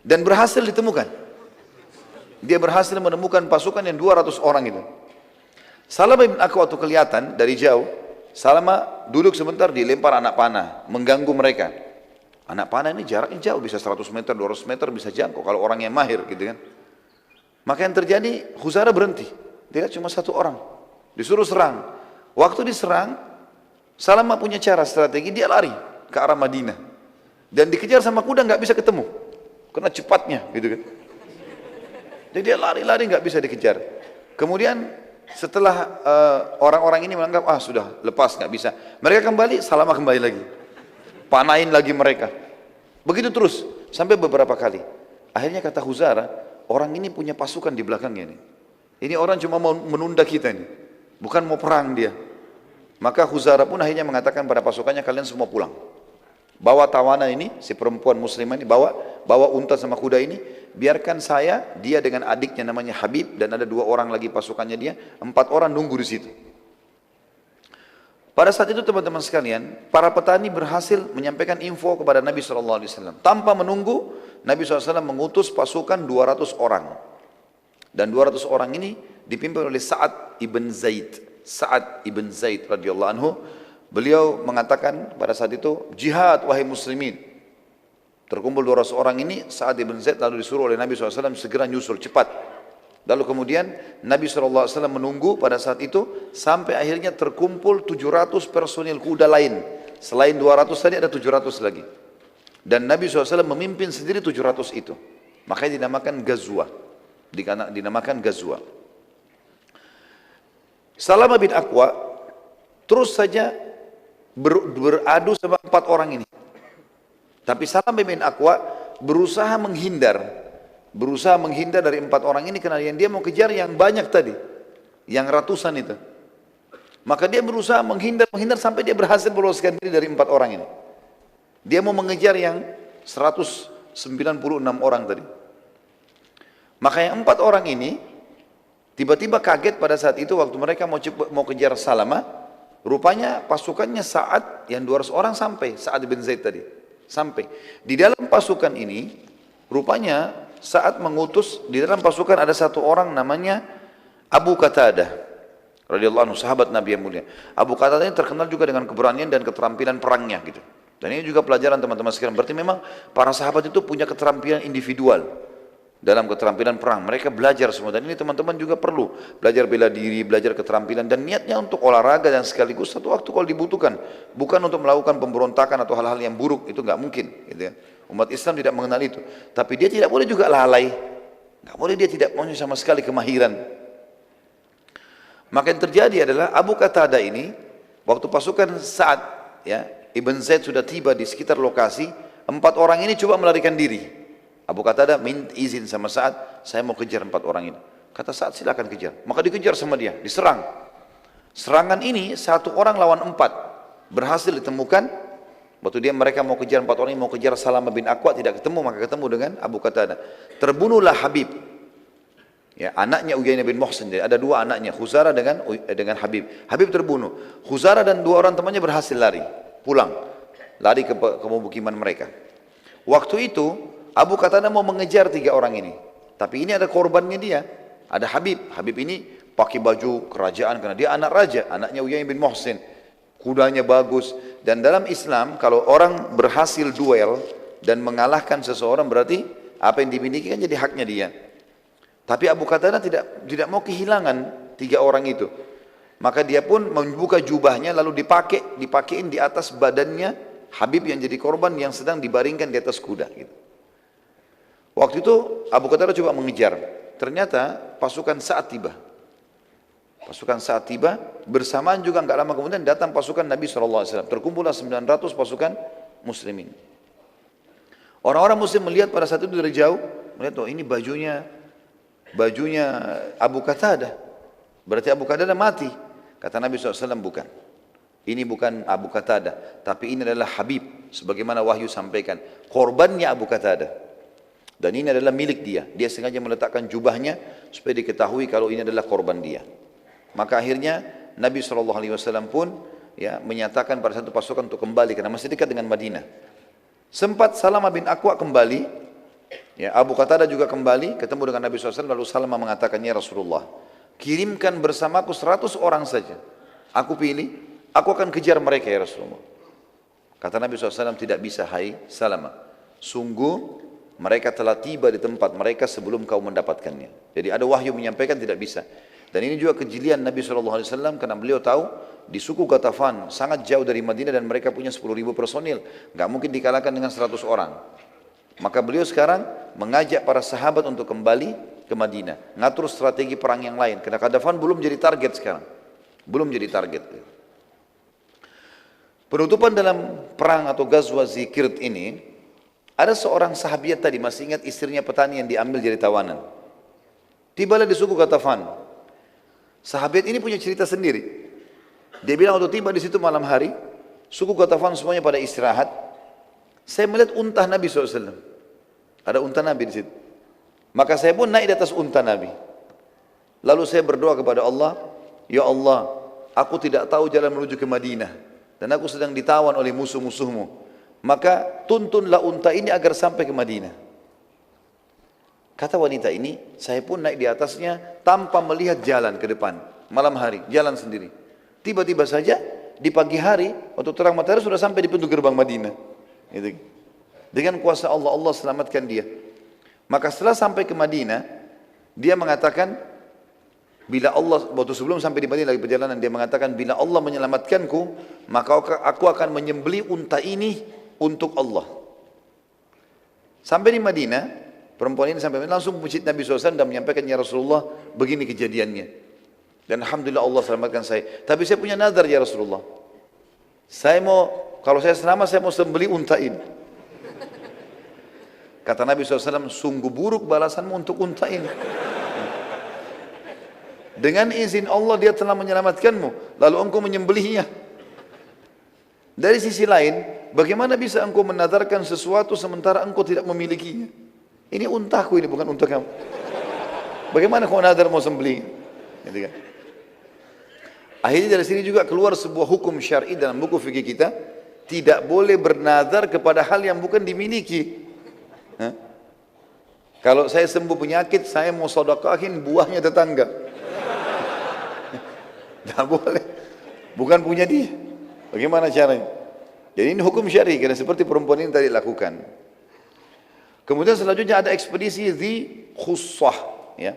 S1: Dan berhasil ditemukan. Dia berhasil menemukan pasukan yang 200 orang itu. Salamah bin Aqwa waktu kelihatan dari jauh, Salamah duduk sebentar dilempar anak panah, mengganggu mereka. Anak panah ini jaraknya jauh, bisa 100 meter, 200 meter bisa jangkau kalau orang yang mahir gitu kan. Maka yang terjadi, Khuzarah berhenti. Dia lihat cuma 1 orang. Disuruh serang. Waktu diserang, Salamah punya cara strategi, dia lari ke arah Madinah. Dan dikejar sama kuda nggak bisa ketemu. Karena cepatnya gitu kan. Jadi dia lari-lari nggak bisa dikejar. Kemudian setelah orang-orang ini menganggap, sudah lepas nggak bisa. Mereka kembali, Salamah kembali lagi. Panain lagi mereka. Begitu terus sampai beberapa kali. Akhirnya kata Khuzarah, orang ini punya pasukan di belakangnya nih. Ini orang cuma mau menunda kita nih, bukan mau perang dia. Maka Khuzarah pun akhirnya mengatakan pada pasukannya, kalian semua pulang. Bawa tawanan ini, si perempuan muslimah ini, bawa unta sama kuda ini, biarkan saya, dia dengan adiknya namanya Habib, dan ada 2 orang lagi pasukannya dia, 4 orang nunggu di situ. Pada saat itu teman-teman sekalian, para petani berhasil menyampaikan info kepada Nabi SAW. Tanpa menunggu, Nabi SAW mengutus pasukan 200 orang. Dan 200 orang ini dipimpin oleh Sa'ad ibn Zaid. Sa'ad ibn Zaid radhiyallahu anhu. Beliau mengatakan pada saat itu, jihad wahai muslimin. Terkumpul 200 orang ini, Sa'ad ibn Zaid lalu disuruh oleh Nabi SAW segera nyusul cepat. Lalu kemudian Nabi SAW menunggu pada saat itu sampai akhirnya terkumpul 700 personil kuda lain. Selain 200 tadi ada 700 lagi. Dan Nabi SAW memimpin sendiri 700 itu. Makanya dinamakan Ghazwa. Dinamakan Ghazwa. Salamah bin Aqwa terus saja beradu sama 4 orang ini. Tapi Salamah bin Aqwa berusaha menghindar dari 4 orang ini karena yang dia mau kejar yang banyak tadi, yang ratusan itu. Maka dia berusaha menghindar sampai dia berhasil meloloskan diri dari 4 orang ini. Dia mau mengejar yang 196 orang tadi. Maka yang 4 orang ini tiba-tiba kaget pada saat itu waktu mereka mau kejar Salamah. Rupanya pasukannya Sa'ad yang 200 orang sampai, Sa'ad bin Zaid tadi sampai. Di dalam pasukan ini rupanya Sa'ad mengutus, di dalam pasukan ada 1 orang namanya Abu Qatadah. radhiyallahu anhu, sahabat Nabi yang mulia. Abu Qatadah ini terkenal juga dengan keberanian dan keterampilan perangnya gitu. Dan ini juga pelajaran teman-teman sekalian. Berarti memang para sahabat itu punya keterampilan individual dalam keterampilan perang. Mereka belajar semua, dan ini teman-teman juga perlu belajar bela diri, belajar keterampilan, dan niatnya untuk olahraga dan sekaligus satu waktu kalau dibutuhkan, bukan untuk melakukan pemberontakan atau hal-hal yang buruk. Itu nggak mungkin gitu ya. Umat Islam tidak mengenal itu. Tapi dia tidak boleh juga lalai, nggak boleh dia tidak punya sama sekali kemahiran. Maka yang terjadi adalah Abu Qatadah ini waktu pasukan Sa'ad ya Ibn Zaid sudah tiba di sekitar lokasi, 4 orang ini coba melarikan diri. Abu Qatadah minta izin sama Sa'ad, saya mau kejar 4 orang ini. Kata Sa'ad, silakan kejar. Maka dikejar sama dia, diserang. Serangan ini 1 orang lawan 4 berhasil ditemukan. Waktu mereka mau kejar 4 orang ini, mau kejar Salamah bin Aqwa, tidak ketemu, maka ketemu dengan Abu Qatadah. Terbunuhlah Habib, ya, anaknya Uyainah bin Muhsin. Jadi ada 2 anaknya, Khuzarah dengan Habib. Habib terbunuh. Khuzarah dan 2 orang temannya berhasil lari, pulang, lari ke pemukiman mereka. Waktu itu Abu Qatadah mau mengejar 3 orang ini, tapi ini ada korbannya dia, ada Habib. Habib ini pakai baju kerajaan karena dia anak raja, anaknya Uyainah bin Muhsin, kudanya bagus. Dan dalam Islam kalau orang berhasil duel dan mengalahkan seseorang, berarti apa yang dimiliki kan jadi haknya dia. Tapi Abu Qatadah tidak mau kehilangan 3 orang itu. Maka dia pun membuka jubahnya lalu dipakein di atas badannya Habib yang jadi korban, yang sedang dibaringkan di atas kuda gitu. Waktu itu Abu Qatadah coba mengejar. Ternyata pasukan Sa'ad tiba. Pasukan Sa'ad tiba, bersamaan juga enggak lama kemudian datang pasukan Nabi SAW. Terkumpullah 900 pasukan muslimin. Orang-orang muslim melihat pada saat itu dari jauh, melihat, oh ini bajunya Abu Qatadah. Berarti Abu Qatadah mati. Kata Nabi SAW, bukan. Ini bukan Abu Qatadah, tapi ini adalah Habib, sebagaimana wahyu sampaikan. Korbannya Abu Qatadah. Dan ini adalah milik dia. Dia sengaja meletakkan jubahnya supaya diketahui kalau ini adalah korban dia. Maka akhirnya Nabi SAW pun ya menyatakan pada satu pasukan untuk kembali karena masih dekat dengan Madinah. Sempat Salamah bin Aqwa kembali, ya Abu Qatadah juga kembali ketemu dengan Nabi SAW, lalu Salamah mengatakan, ya Rasulullah, kirimkan bersamaku 100 orang saja. Aku pilih, aku akan kejar mereka ya Rasulullah. Kata Nabi SAW, tidak bisa hai Salamah. Sungguh mereka telah tiba di tempat mereka sebelum kau mendapatkannya. Jadi ada wahyu menyampaikan tidak bisa. Dan ini juga kejelian Nabi SAW karena beliau tahu di suku Ghatafan sangat jauh dari Madinah dan mereka punya 10.000 personil. Nggak mungkin dikalahkan dengan 100 orang. Maka beliau sekarang mengajak para sahabat untuk kembali ke Madinah. Ngatur strategi perang yang lain. Karena Ghatafan belum jadi target sekarang. Belum jadi target. Penutupan dalam perang atau Ghazwa Zikirt ini, ada seorang sahabiat tadi, masih ingat istrinya petani yang diambil jadi tawanan. Tibalah di suku Ghatafan. Sahabat ini punya cerita sendiri. Dia bilang waktu tiba di situ malam hari, suku Ghatafan semuanya pada istirahat. Saya melihat unta Nabi SAW. Ada unta Nabi di situ. Maka saya pun naik di atas unta Nabi. Lalu saya berdoa kepada Allah, ya Allah, aku tidak tahu jalan menuju ke Madinah. Dan aku sedang ditawan oleh musuh-musuhmu. Maka tuntunlah unta ini agar sampai ke Madinah. Kata wanita ini, saya pun naik di atasnya tanpa melihat jalan ke depan. Malam hari, jalan sendiri. Tiba-tiba saja di pagi hari, waktu terang matahari sudah sampai di pintu gerbang Madinah. Gitu. Dengan kuasa Allah, Allah selamatkan dia. Maka setelah sampai ke Madinah, dia mengatakan, bila Allah, waktu sebelum sampai di Madinah lagi perjalanan, dia mengatakan, bila Allah menyelamatkanku, maka aku akan menyembelih unta ini untuk Allah. Sampai di Madinah, perempuan ini sampai langsung masjid Nabi SAW dan menyampaikan, ya Rasulullah, begini kejadiannya. Dan Alhamdulillah Allah selamatkan saya. Tapi saya punya nazar ya Rasulullah. Saya mau, kalau saya selamat, saya mau sembelih unta ini. Kata Nabi SAW, sungguh buruk balasanmu untuk unta ini. Dengan izin Allah dia telah menyelamatkanmu, lalu engkau menyembelihnya. Dari sisi lain, bagaimana bisa engkau menadarkan sesuatu sementara engkau tidak memilikinya? Ini untaku, ini bukan unta kamu. Bagaimana kau nadar mau sembelih? Gitu kan? Akhirnya dari sini juga keluar sebuah hukum syar'i dalam buku fikih kita, tidak boleh bernadar kepada hal yang bukan dimiliki. Hah? Kalau saya sembuh penyakit, saya mau sedekahin buahnya tetangga. Tidak boleh. Bukan punya dia. Bagaimana caranya? Jadi ini hukum syar'i karena seperti perempuan ini tadi lakukan. Kemudian selanjutnya ada ekspedisi Dzi Khussah, ya.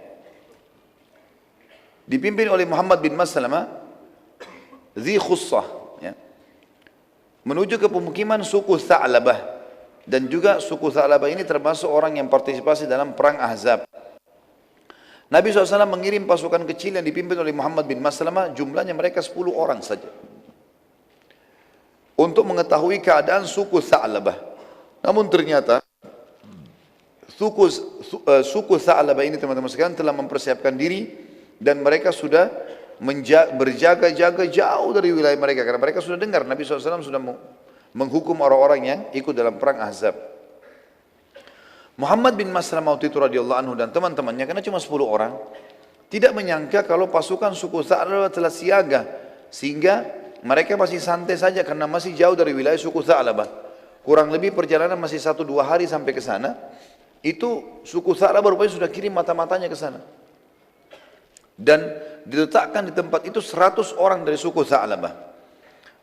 S1: Dipimpin oleh Muhammad bin Maslamah, Dzi Khussah, ya. Menuju ke pemukiman suku Tha'labah, dan juga suku Tha'labah ini termasuk orang yang partisipasi dalam perang Ahzab. Nabi SAW mengirim pasukan kecil yang dipimpin oleh Muhammad bin Maslamah, jumlahnya mereka 10 orang saja, untuk mengetahui keadaan suku Tha'labah. Namun ternyata suku Tha'labah ini, teman-teman sekalian, telah mempersiapkan diri dan mereka sudah berjaga-jaga jauh dari wilayah mereka, karena mereka sudah dengar Nabi SAW sudah menghukum orang-orang yang ikut dalam perang Ahzab. Muhammad bin Maslamah waktu itu radhiyallahu anhu dan teman-temannya, karena cuma 10 orang, tidak menyangka kalau pasukan suku Tha'labah telah siaga, sehingga mereka masih santai saja karena masih jauh dari wilayah suku Tha'labah. Kurang lebih perjalanan masih 1-2 hari sampai ke sana. Itu suku Tha'labah rupanya sudah kirim mata-matanya ke sana. Dan diletakkan di tempat itu 100 orang dari suku Tha'labah.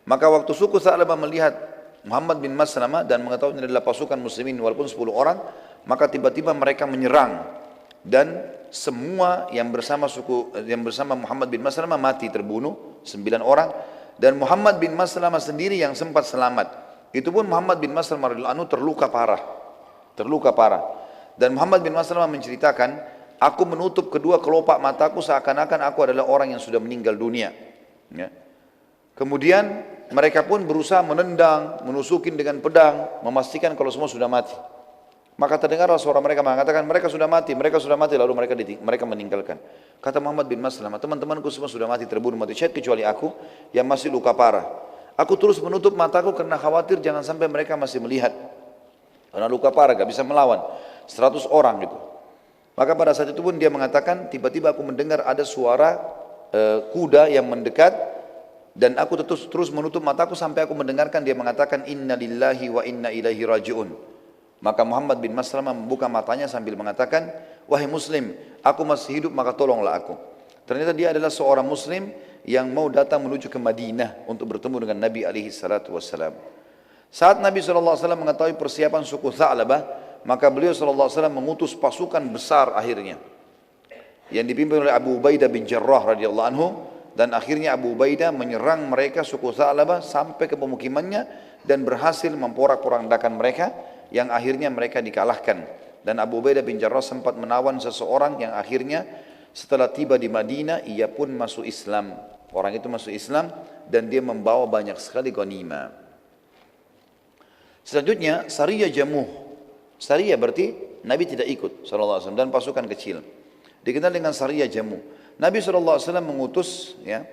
S1: Maka waktu suku Tha'labah melihat Muhammad bin Maslamah dan mengetahui ini adalah pasukan muslimin walaupun 10 orang, maka tiba-tiba mereka menyerang dan semua yang bersama Muhammad bin Maslamah mati, terbunuh 9 orang, dan Muhammad bin Maslamah sendiri yang sempat selamat. Itu pun Muhammad bin Maslamah radhiyallahu anhu terluka parah. Dan Muhammad bin Maslamah menceritakan, aku menutup kedua kelopak mataku seakan-akan aku adalah orang yang sudah meninggal dunia. Ya. Kemudian mereka pun berusaha menendang, menusukin dengan pedang, memastikan kalau semua sudah mati. Maka terdengarlah suara mereka mengatakan, mereka sudah mati, lalu mereka meninggalkan. Kata Muhammad bin Maslamah, teman-temanku semua sudah mati, terbunuh, mati syahid, kecuali aku yang masih luka parah. Aku terus menutup mataku karena khawatir jangan sampai mereka masih melihat. Karena luka parah, gak bisa melawan. 100 orang gitu. Maka pada saat itu pun dia mengatakan, tiba-tiba aku mendengar ada suara kuda yang mendekat, dan aku terus menutup mataku sampai aku mendengarkan dia mengatakan, inna lillahi wa inna ilaihi raji'un. Maka Muhammad bin Maslamah membuka matanya sambil mengatakan, wahai muslim, aku masih hidup maka tolonglah aku. Ternyata dia adalah seorang muslim yang mau datang menuju ke Madinah untuk bertemu dengan Nabi SAW. Saat Nabi SAW mengetahui persiapan suku Tha'labah, maka beliau SAW mengutus pasukan besar akhirnya, yang dipimpin oleh Abu Ubaidah bin Jarrah radhiyallahu anhu, dan akhirnya Abu Ubaidah menyerang mereka suku Tha'labah sampai ke pemukimannya dan berhasil memporak-porandakan mereka, yang akhirnya mereka dikalahkan. Dan Abu Ubaidah bin Jarrah sempat menawan seseorang yang akhirnya setelah tiba di Madinah ia pun masuk Islam. Orang itu masuk Islam dan dia membawa banyak sekali ghanimah. Selanjutnya Sariyah Jamuh. Sariyah berarti Nabi tidak ikut SAW dan pasukan kecil. Dikenal dengan Sariyah Jamuh. Nabi SAW mengutus, ya,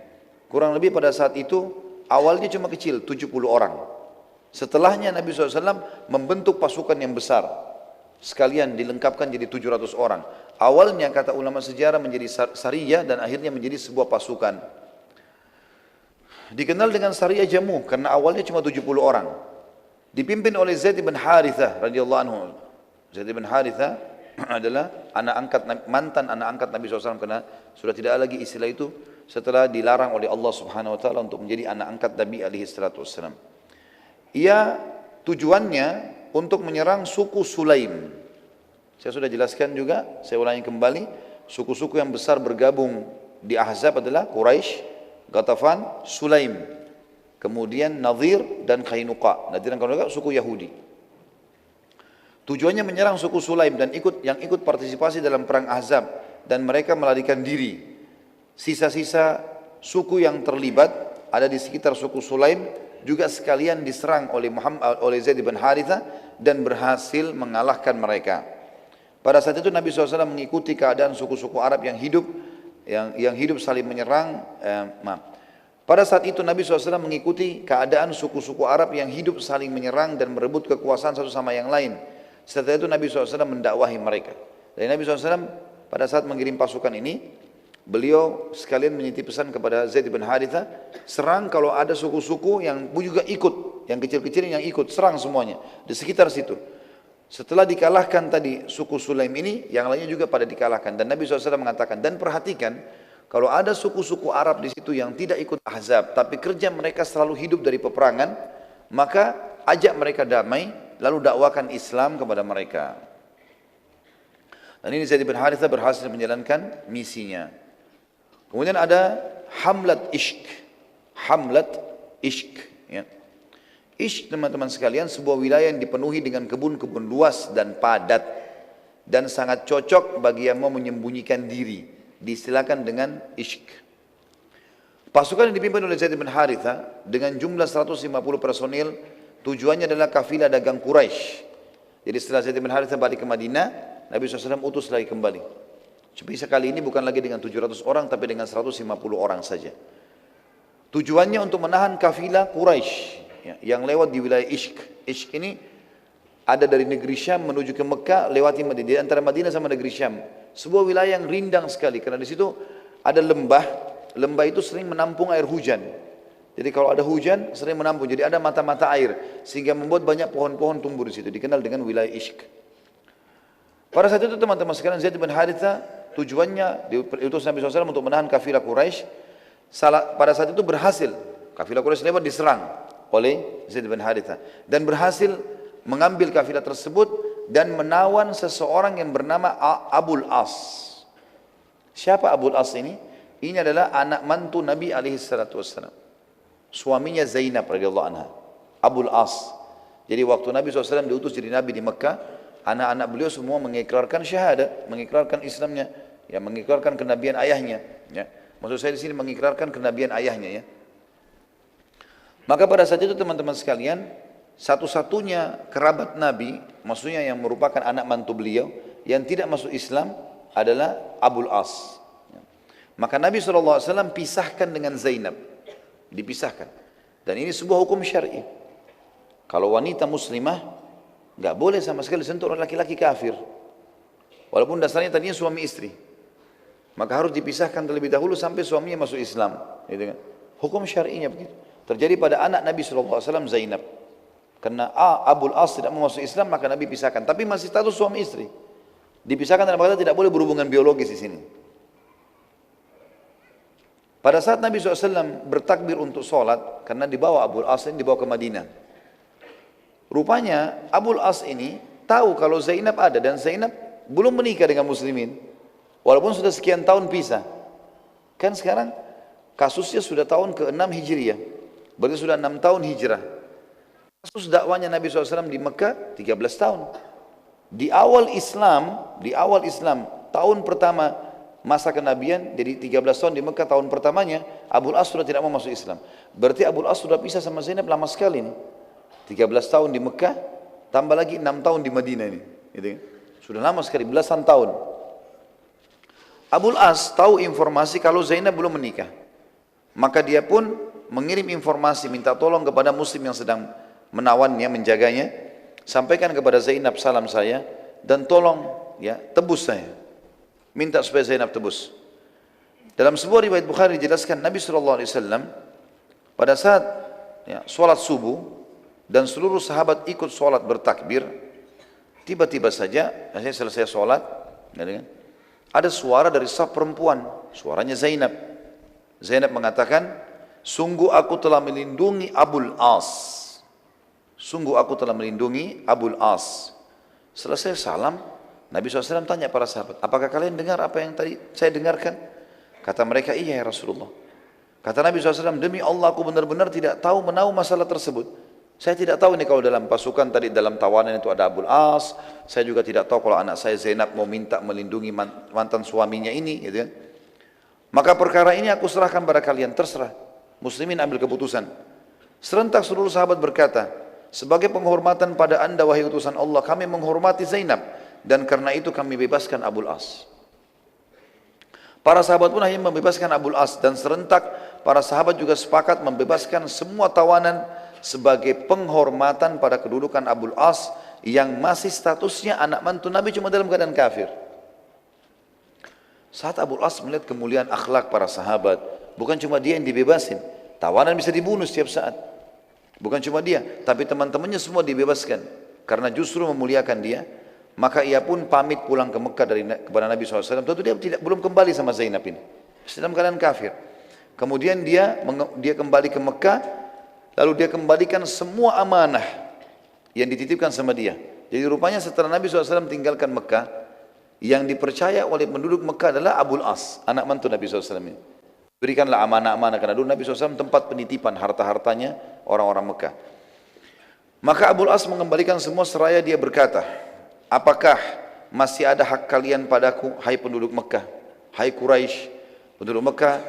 S1: kurang lebih pada saat itu awalnya cuma kecil, 70 orang. Setelahnya Nabi SAW membentuk pasukan yang besar, sekalian dilengkapkan jadi 700 orang. Awalnya kata ulama sejarah menjadi Sariyah dan akhirnya menjadi sebuah pasukan. Dikenal dengan Sariyah Jamuh karena awalnya cuma 70 orang. Dipimpin oleh Zaid bin Harithah radhiyallahu anhu. Zaid bin Harithah adalah mantan anak angkat Nabi SAW, karena sudah tidak lagi istilah itu setelah dilarang oleh Allah Subhanahu wa taala untuk menjadi anak angkat Nabi alaihi salatu wassalam. Ia tujuannya untuk menyerang suku Sulaim. Saya sudah jelaskan juga, saya ulangi kembali. Suku-suku yang besar bergabung di Ahzab adalah Quraisy, Ghatafan, Sulaim. Kemudian Nadhir dan Qainuqa. Nadhir dan Qainuqa suku Yahudi. Tujuannya menyerang suku Sulaim dan yang ikut partisipasi dalam perang Ahzab, dan mereka melarikan diri. Sisa-sisa suku yang terlibat ada di sekitar suku Sulaim juga sekalian diserang oleh Zaid bin Harithah dan berhasil mengalahkan mereka. Pada saat itu Nabi SAW mengikuti keadaan suku-suku Arab yang hidup saling menyerang. Pada saat itu Nabi SAW mengikuti keadaan suku-suku Arab yang hidup saling menyerang dan merebut kekuasaan satu sama yang lain. Setelah itu Nabi SAW mendakwahi mereka. Dan Nabi SAW pada saat mengirim pasukan ini, beliau sekalian menitip pesan kepada Zaid bin Harithah, serang kalau ada suku-suku yang juga ikut, yang kecil-kecil yang ikut, serang semuanya di sekitar situ. Setelah dikalahkan tadi suku Sulaim ini, yang lainnya juga pada dikalahkan. Dan Nabi SAW mengatakan, dan perhatikan, Kalau ada suku-suku Arab di situ yang tidak ikut Ahzab, tapi kerja mereka selalu hidup dari peperangan, maka ajak mereka damai, lalu dakwakan Islam kepada mereka. Dan ini Zaid bin Harithah berhasil menjalankan misinya. Kemudian ada Hamlat Ishq. Hamlat Ishq. Ya. Ishq, teman-teman sekalian, sebuah wilayah yang dipenuhi dengan kebun-kebun luas dan padat, dan sangat cocok bagi yang mau menyembunyikan diri. Diistilahkan dengan Ishq. Pasukan yang dipimpin oleh Zaid bin Harithah dengan jumlah 150 personil, tujuannya adalah kafilah dagang Quraisy. Jadi setelah Zaid bin Harithah balik ke Madinah, Nabi SAW utus lagi kembali. Tapi sekali ini bukan lagi dengan 700 orang, tapi dengan 150 orang saja. Tujuannya untuk menahan kafilah Quraisy yang lewat di wilayah Ishq. Ishq ini ada dari negeri Syam menuju ke Mekah, lewati Madinah, di antara Madinah sama negeri Syam. Sebuah wilayah yang rindang sekali, karena di situ ada lembah. Lembah itu sering menampung air hujan. Jadi kalau ada hujan sering menampung, jadi ada mata-mata air, sehingga membuat banyak pohon-pohon tumbuh di situ. Dikenal dengan wilayah Ishq. Pada saat itu teman-teman sekalian, Zaid bin Harithah tujuannya diutus Nabi SAW untuk menahan kafilah Quraisy. Pada saat itu berhasil, kafilah Quraisy lewat diserang oleh Zaid bin Harithah, dan berhasil mengambil kafilah tersebut dan menawan seseorang yang bernama Abul As. Siapa Abul As ini? Ini adalah anak mantu Nabi SAW. Suaminya Zainab radhiyallahu anha. Abul As. Jadi waktu Nabi SAW diutus jadi Nabi di Mekah, anak-anak beliau semua mengikrarkan syahadat, mengikrarkan Islamnya, ya, mengikrarkan kenabian ayahnya. Ya. Maksud saya di sini mengikrarkan kenabian ayahnya. Ya. Maka pada saat itu teman-teman sekalian, satu-satunya kerabat Nabi, maksudnya yang merupakan anak mantu beliau, yang tidak masuk Islam adalah Abul As. Maka Nabi SAW pisahkan dengan Zainab. Dipisahkan. Dan ini sebuah hukum syar'i. Kalau wanita muslimah, nggak boleh sama sekali sentuh oleh laki-laki kafir. Walaupun dasarnya tadinya suami istri. Maka harus dipisahkan terlebih dahulu sampai suaminya masuk Islam. Gitu kan? Hukum syar'inya begitu. Terjadi pada anak Nabi SAW Zainab. Karena Abul As tidak mau masuk Islam, maka Nabi pisahkan. Tapi masih status suami istri. Dipisahkan dalam kata tidak boleh berhubungan biologis di sini. Pada saat Nabi SAW bertakbir untuk sholat, karena dibawa Abul As ini dibawa ke Madinah. Rupanya Abul As ini tahu kalau Zainab ada, dan Zainab belum menikah dengan muslimin. Walaupun sudah sekian tahun pisah. Kan sekarang kasusnya sudah tahun ke-6 Hijriah. Berarti sudah 6 tahun hijrah. Kasus dakwanya Nabi SAW di Mekah 13 tahun. Di awal Islam, tahun pertama masa kenabian, jadi 13 tahun di Mekah, tahun pertamanya Abul As sudah tidak mau masuk Islam. Berarti Abul As sudah pisah sama Zainab lama sekali nih. 13 tahun di Mekah, tambah lagi 6 tahun di Madinah ini. Gitu kan? Sudah lama sekali, belasan tahun. Abul As tahu informasi kalau Zainab belum menikah. Maka dia pun mengirim informasi, minta tolong kepada muslim yang sedang menawannya, menjaganya. Sampaikan kepada Zainab salam saya, dan tolong ya tebus saya. Minta supaya Zainab tebus. Dalam sebuah riwayat Bukhari dijelaskan Nabi SAW pada saat ya, sholat subuh dan seluruh sahabat ikut sholat bertakbir, tiba-tiba saja saya selesai sholat, ada suara dari saf perempuan, suaranya Zainab. Zainab mengatakan, sungguh aku telah melindungi Abul As. Sungguh aku telah melindungi Abul As. Selesai salam, Nabi SAW tanya para sahabat, apakah kalian dengar apa yang tadi saya dengarkan? Kata mereka, iya ya Rasulullah. Kata Nabi SAW, demi Allah aku benar-benar tidak tahu menahu masalah tersebut. Saya tidak tahu ini kalau dalam pasukan tadi dalam tawanan itu ada Abul As. Saya juga tidak tahu kalau anak saya Zainab mau minta melindungi mantan suaminya ini. Gitu kan. Maka perkara ini aku serahkan pada kalian, terserah. Muslimin ambil keputusan. Serentak seluruh sahabat berkata, sebagai penghormatan pada anda wahai utusan Allah, kami menghormati Zainab. Dan karena itu kami bebaskan Abul As. Para sahabat pun akhirnya membebaskan Abul As. Dan serentak para sahabat juga sepakat membebaskan semua tawanan sebagai penghormatan pada kedudukan Abul As yang masih statusnya anak mantu Nabi cuma dalam keadaan kafir. Saat Abul As melihat kemuliaan akhlak para sahabat, bukan cuma dia yang dibebasin, tawanan bisa dibunuh setiap saat. Bukan cuma dia, tapi teman-temannya semua dibebaskan karena justru memuliakan dia. Maka ia pun pamit pulang ke Mekah kepada Nabi SAW. Tentu dia belum kembali sama Zainab ini. Dalam keadaan kafir. Kemudian dia kembali ke Mekah, lalu dia kembalikan semua amanah yang dititipkan sama dia. Jadi rupanya setelah Nabi SAW tinggalkan Mekah, yang dipercaya oleh penduduk Mekah adalah Abul As, anak mantu Nabi SAW ini. Berikanlah amanah-amanah, karena dulu Nabi SAW tempat penitipan harta-hartanya orang-orang Mekah. Maka Abul As mengembalikan semua seraya dia berkata, apakah masih ada hak kalian padaku, hai penduduk Mekah, hai Quraisy, penduduk Mekah,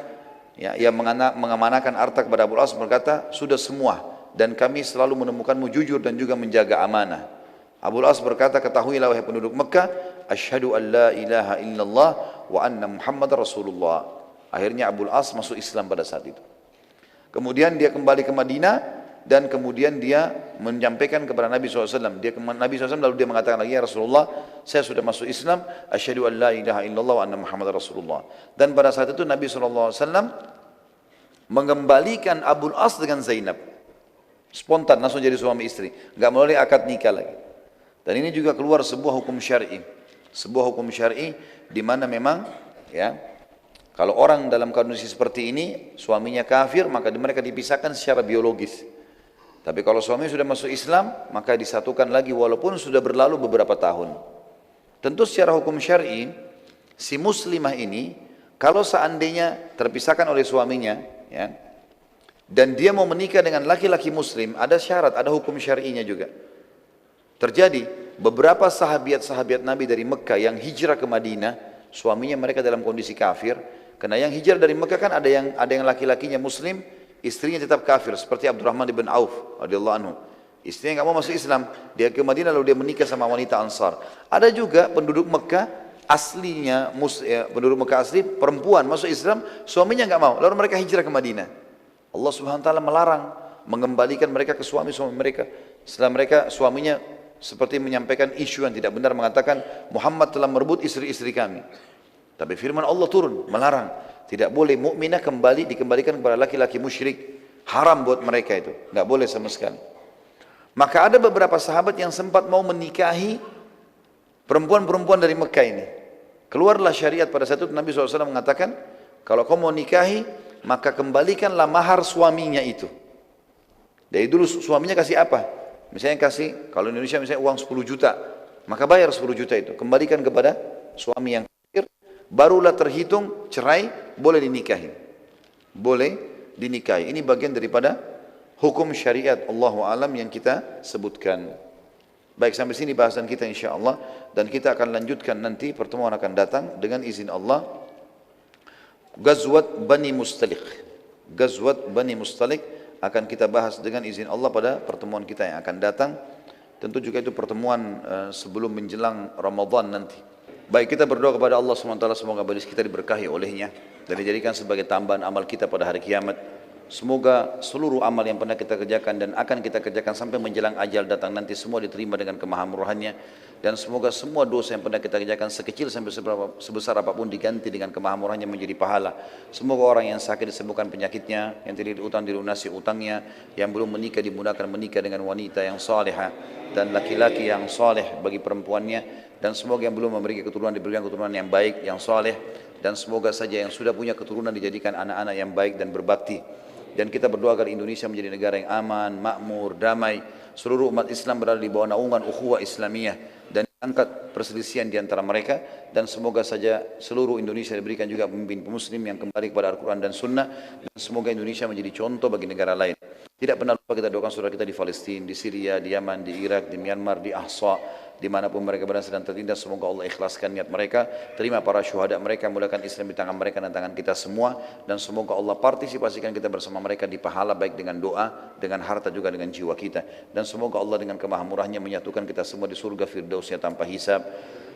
S1: ya, yang mengamanahkan harta kepada Abul As berkata, sudah semua, dan kami selalu menemukanmu jujur dan juga menjaga amanah. Abul As berkata, ketahuilah wahai penduduk Mekah, asyhadu an la ilaha illallah wa anna Muhammad Rasulullah. Akhirnya Abul As masuk Islam pada saat itu. Kemudian dia kembali ke Madinah, dan kemudian dia menyampaikan kepada Nabi SAW. Nabi SAW lalu dia mengatakan lagi, ya Rasulullah, saya sudah masuk Islam, asyhadu an la ilaha illallah wa anna Muhammad Rasulullah. Dan pada saat itu Nabi SAW mengembalikan Abul As dengan Zainab. Spontan langsung jadi suami istri, enggak melalui akad nikah lagi. Dan ini juga keluar sebuah hukum syar'i. Sebuah hukum syar'i di mana memang, ya, kalau orang dalam kondisi seperti ini, suaminya kafir, maka mereka dipisahkan secara biologis. Tapi kalau suami sudah masuk Islam, maka disatukan lagi walaupun sudah berlalu beberapa tahun. Tentu secara hukum syar'i, si muslimah ini, kalau seandainya terpisahkan oleh suaminya, ya, dan dia mau menikah dengan laki-laki muslim, ada syarat, ada hukum syar'inya juga. Terjadi beberapa sahabiat-sahabiat Nabi dari Mekah yang hijrah ke Madinah, suaminya mereka dalam kondisi kafir. Karena yang hijrah dari Mekah kan ada yang laki-lakinya muslim, istrinya tetap kafir, seperti Abdurrahman bin Auf radhiyallahu anhu. Istrinya nggak mau masuk Islam, dia ke Madinah lalu dia menikah sama wanita Ansar. Ada juga penduduk Mekah aslinya, penduduk Mekah asli perempuan masuk Islam, suaminya nggak mau, lalu mereka hijrah ke Madinah. Allah Subhanahu wa taala melarang mengembalikan mereka ke suami-suami mereka. Setelah mereka suaminya seperti menyampaikan isu yang tidak benar, mengatakan Muhammad telah merebut istri-istri kami. Tapi firman Allah turun melarang, tidak boleh mukminah dikembalikan kepada laki-laki musyrik, haram buat mereka itu, nggak boleh sama sekali. Maka ada beberapa sahabat yang sempat mau menikahi perempuan-perempuan dari Mekah ini. Keluarlah syariat pada saat itu, Nabi SAW mengatakan, kalau kau mau nikahi, maka kembalikanlah mahar suaminya itu. Dari dulu suaminya kasih apa? Misalnya kasih, kalau Indonesia misalnya uang 10 juta, maka bayar 10 juta itu, kembalikan kepada suami yang kafir, barulah terhitung cerai, boleh dinikahi. Boleh dinikahi. Ini bagian daripada hukum syariat Allahu alam yang kita sebutkan. Baik, sampai sini bahasan kita insyaallah, dan kita akan lanjutkan nanti pertemuan akan datang dengan izin Allah. Ghazwat Bani Mustaliq. Ghazwat Bani Mustaliq akan kita bahas dengan izin Allah pada pertemuan kita yang akan datang. Tentu juga itu pertemuan sebelum menjelang Ramadan nanti. Baik, kita berdoa kepada Allah SWT, semoga baris kita diberkahi olehnya dan dijadikan sebagai tambahan amal kita pada hari kiamat. Semoga seluruh amal yang pernah kita kerjakan dan akan kita kerjakan sampai menjelang ajal datang nanti semua diterima dengan kemahamurahannya, dan semoga semua dosa yang pernah kita kerjakan sekecil sampai sebesar apapun diganti dengan kemahamurahannya menjadi pahala. Semoga orang yang sakit disembuhkan penyakitnya, yang tidak utang dilunasi utangnya, yang belum menikah dimudahkan menikah dengan wanita yang salehah dan laki-laki yang saleh bagi perempuannya, dan semoga yang belum memiliki keturunan diberikan keturunan yang baik, yang saleh, dan semoga saja yang sudah punya keturunan dijadikan anak-anak yang baik dan berbakti. Dan kita berdoa agar Indonesia menjadi negara yang aman, makmur, damai. Seluruh umat Islam berada di bawah naungan ukhuwah Islamiyah dan angkat perselisihan di antara mereka. Dan semoga saja seluruh Indonesia diberikan juga pemimpin muslim yang kembali kepada Al-Quran dan Sunnah. Dan semoga Indonesia menjadi contoh bagi negara lain. Tidak pernah lupa kita doakan saudara kita di Palestina, di Syria, di Yaman, di Irak, di Myanmar, di Ahsa, dimanapun mereka berada sedang tertindas. Semoga Allah ikhlaskan niat mereka, terima para syuhada mereka, mulakan Islam di tangan mereka dan tangan kita semua, dan semoga Allah partisipasikan kita bersama mereka di pahala baik dengan doa, dengan harta juga dengan jiwa kita, dan semoga Allah dengan kemahamurahnya menyatukan kita semua di surga firdausnya tanpa hisab.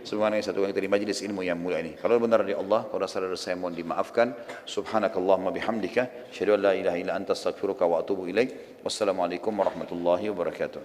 S1: Subhanallah, satu kita di majlis ilmu yang mulia ini. Kalau benar dari Allah, kalau salah dari saya mohon dimaafkan. Subhanakallahumma bihamdika, asyhadu an la ilaha illa anta astaghfiruka wa atubu ilaik. Wassalamualaikum warahmatullahi wabarakatuh.